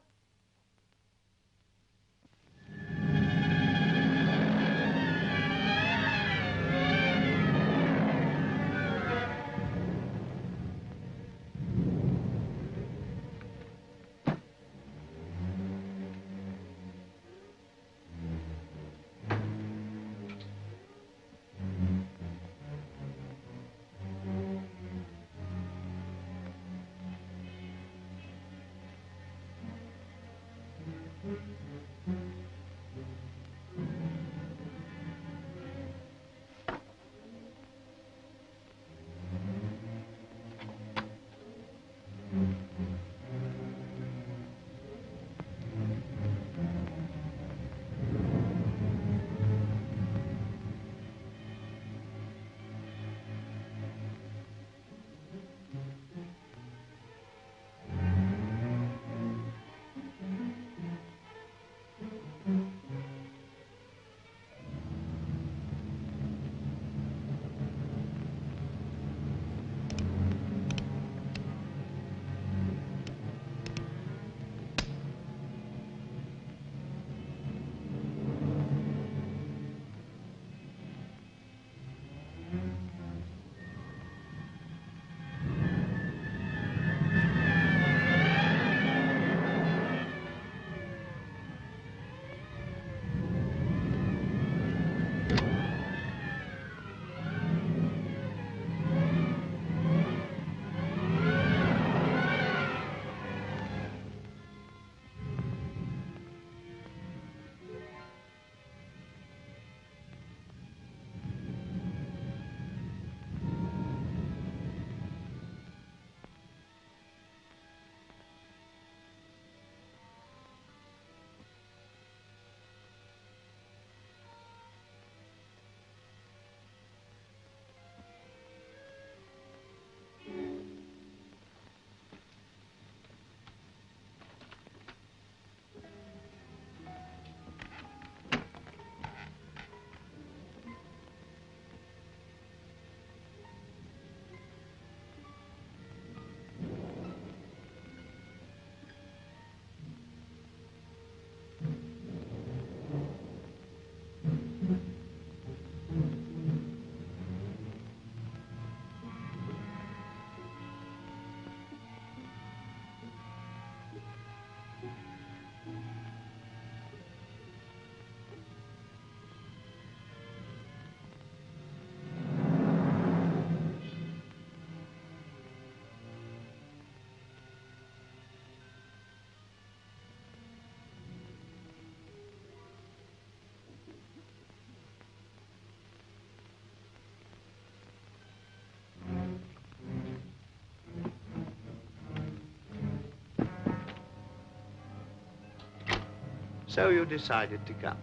So you decided to come.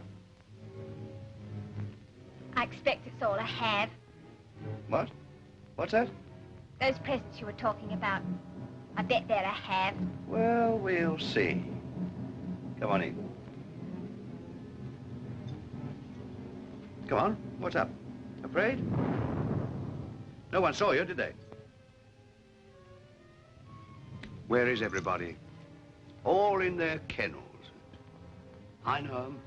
I expect it's all a have. What? What's that? Those presents you were talking about. I bet they're a have. Well, we'll see. Come on in. Come on, what's up? Afraid? No one saw you, did they? Where is everybody? All in their kennels. I know them.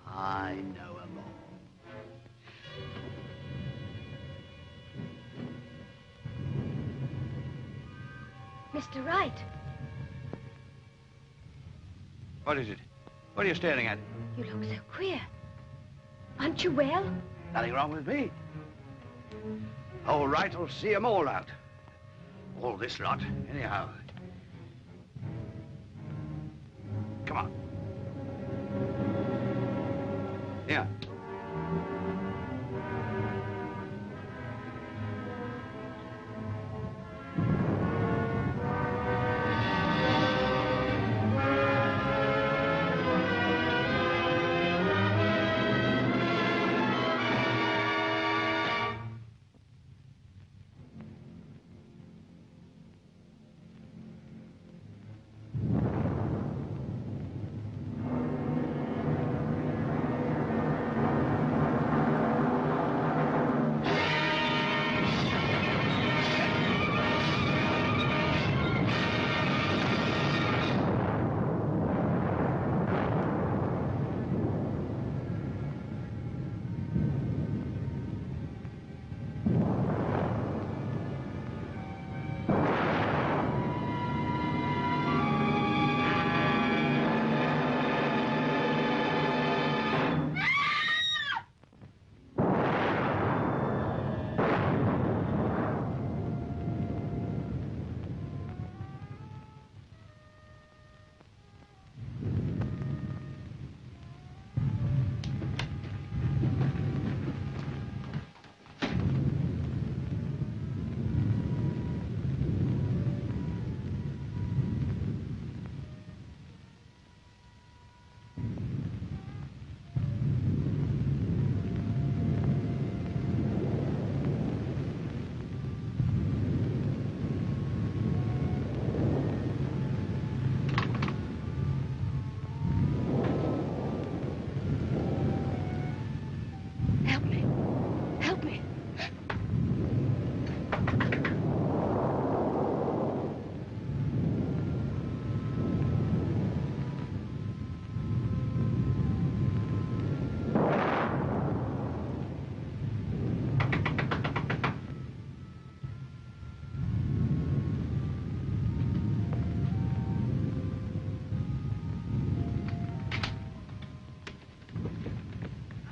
I know them all. Mr. Wright. What is it? What are you staring at? You look so queer. Aren't you well? Nothing wrong with me. All right, I'll see 'em all out. All this lot, anyhow. Come on. Here.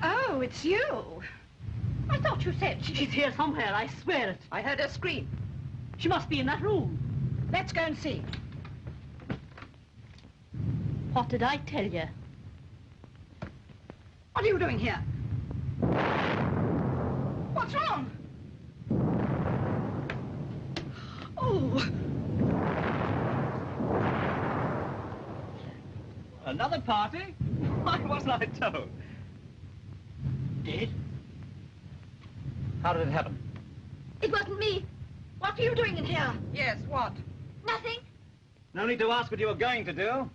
Oh, it's you. I thought you said She's here somewhere, I swear it. I heard her scream. She must be in that room. Let's go and see. What did I tell you? What are you doing here? What's wrong? Oh. Another party? Why wasn't I told? Dead? How did it happen? It wasn't me. What are you doing in here? Yes, what? Nothing. No need to ask what you were going to do.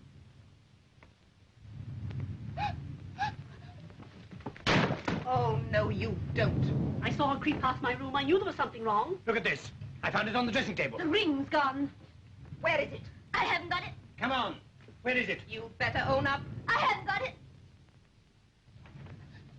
Oh, no, you don't. I saw her creep past my room. I knew there was something wrong. Look at this. I found it on the dressing table. The ring's gone. Where is it? I haven't got it. Come on. Where is it? You'd better own up. I haven't got it.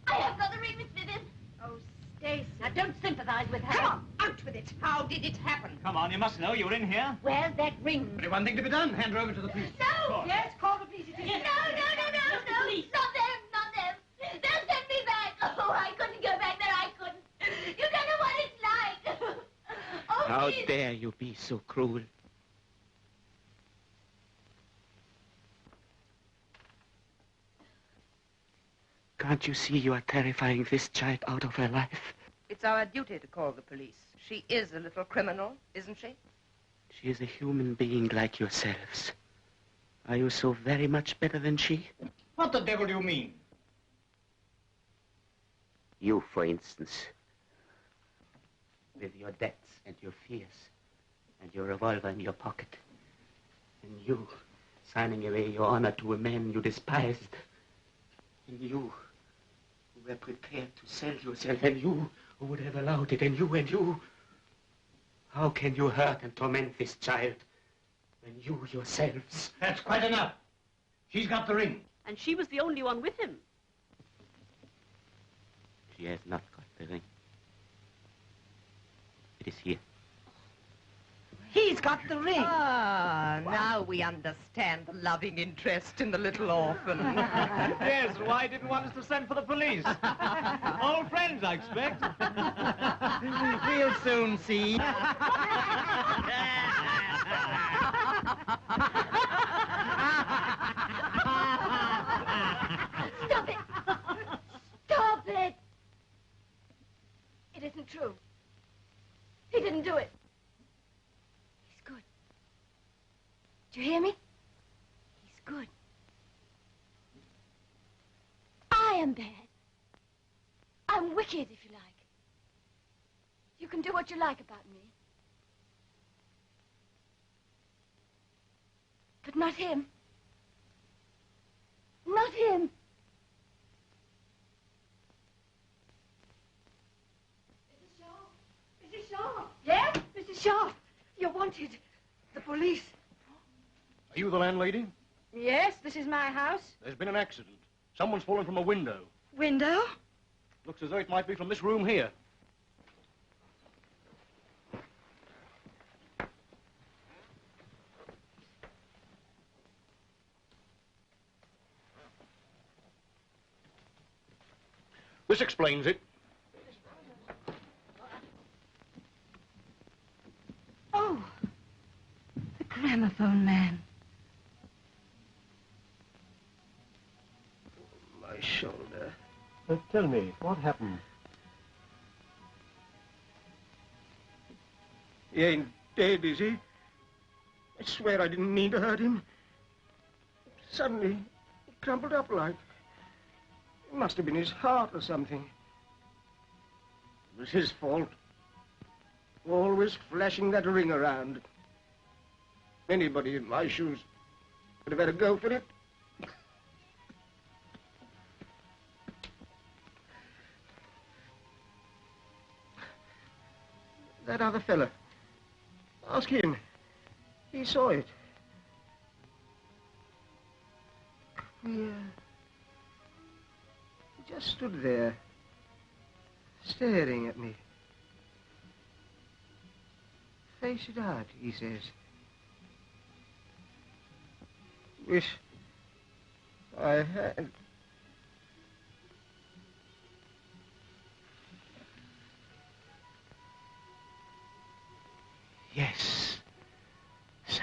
I haven't got the ring, Miss Vivian. Oh, Stacy. Now, don't sympathize with her. Come on, out with it. How did it happen? Come on, you must know. You were in here. Where's that ring? Only one thing to be done. Hand her over to the police. No! Yes, call the police. No, no, no, no. Not them, not them. They'll send me back. Oh, I couldn't go back there. I couldn't. You don't know what it's like. Oh, How please. dare you be so cruel? Can't you see you are terrifying this child out of her life? It's our duty to call the police. She is a little criminal, isn't she? She is a human being like yourselves. Are you so very much better than she? What the devil do you mean? You, for instance, with your debts and your fears, and your revolver in your pocket, and you signing away your honor to a man you despised, and you who were prepared to sell yourself, and you who would have allowed it, and you. How can you hurt and torment this child when you yourselves... That's quite enough. She's got the ring. And she was the only one with him. She has not got the ring. It is here. He's got the ring. Ah, now we understand the loving interest in the little orphan. Yes, why didn't want us to send for the police? Old friends, I expect. We'll soon see. Stop it! Stop it! It isn't true. He didn't do it. He's good. Do you hear me? He's good. I am bad. I'm wicked, if you like. You can do what you like about me. But not him. Not him. Mrs. Sharpe. Yes? Mrs. Sharpe. You're wanted. The police. Are you the landlady? Yes, this is my house. There's been an accident. Someone's fallen from a window. Window? Looks as though it might be from this room here. This explains it. Oh, the gramophone man. My shoulder. Tell me, what happened? He ain't dead, is he? I swear I didn't mean to hurt him. Suddenly, he crumpled up like. It must have been his heart or something. It was his fault. Always flashing that ring around. Anybody in my shoes would have had a go for it. That other fella. Ask him. He saw it. Queer. He just stood there, staring at me. Face it out, he says. Wish I had. Yes, sir.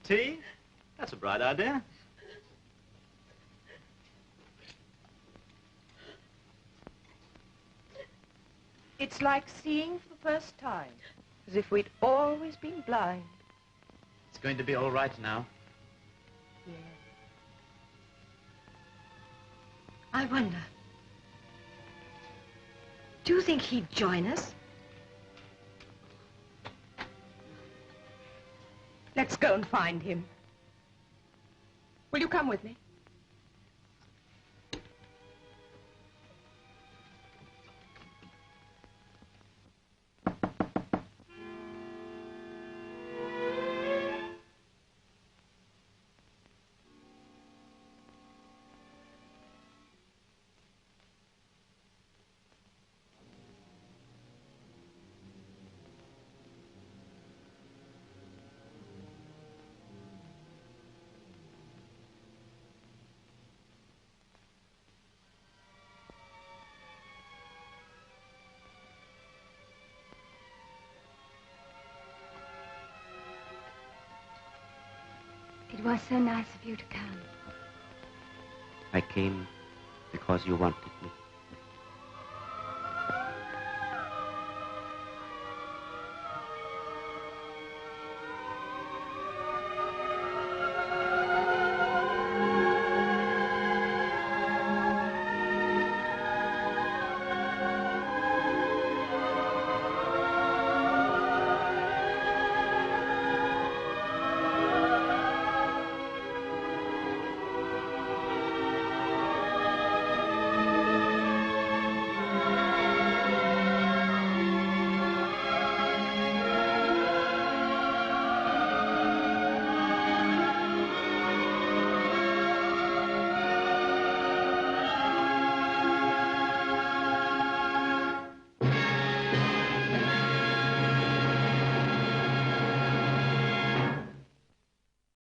Tea? That's a bright idea. It's like seeing for the first time, as if we'd always been blind. It's going to be all right now. Yeah. I wonder. Do you think he'd join us? Let's go and find him. Will you come with me? It was so nice of you to come. I came because you wanted.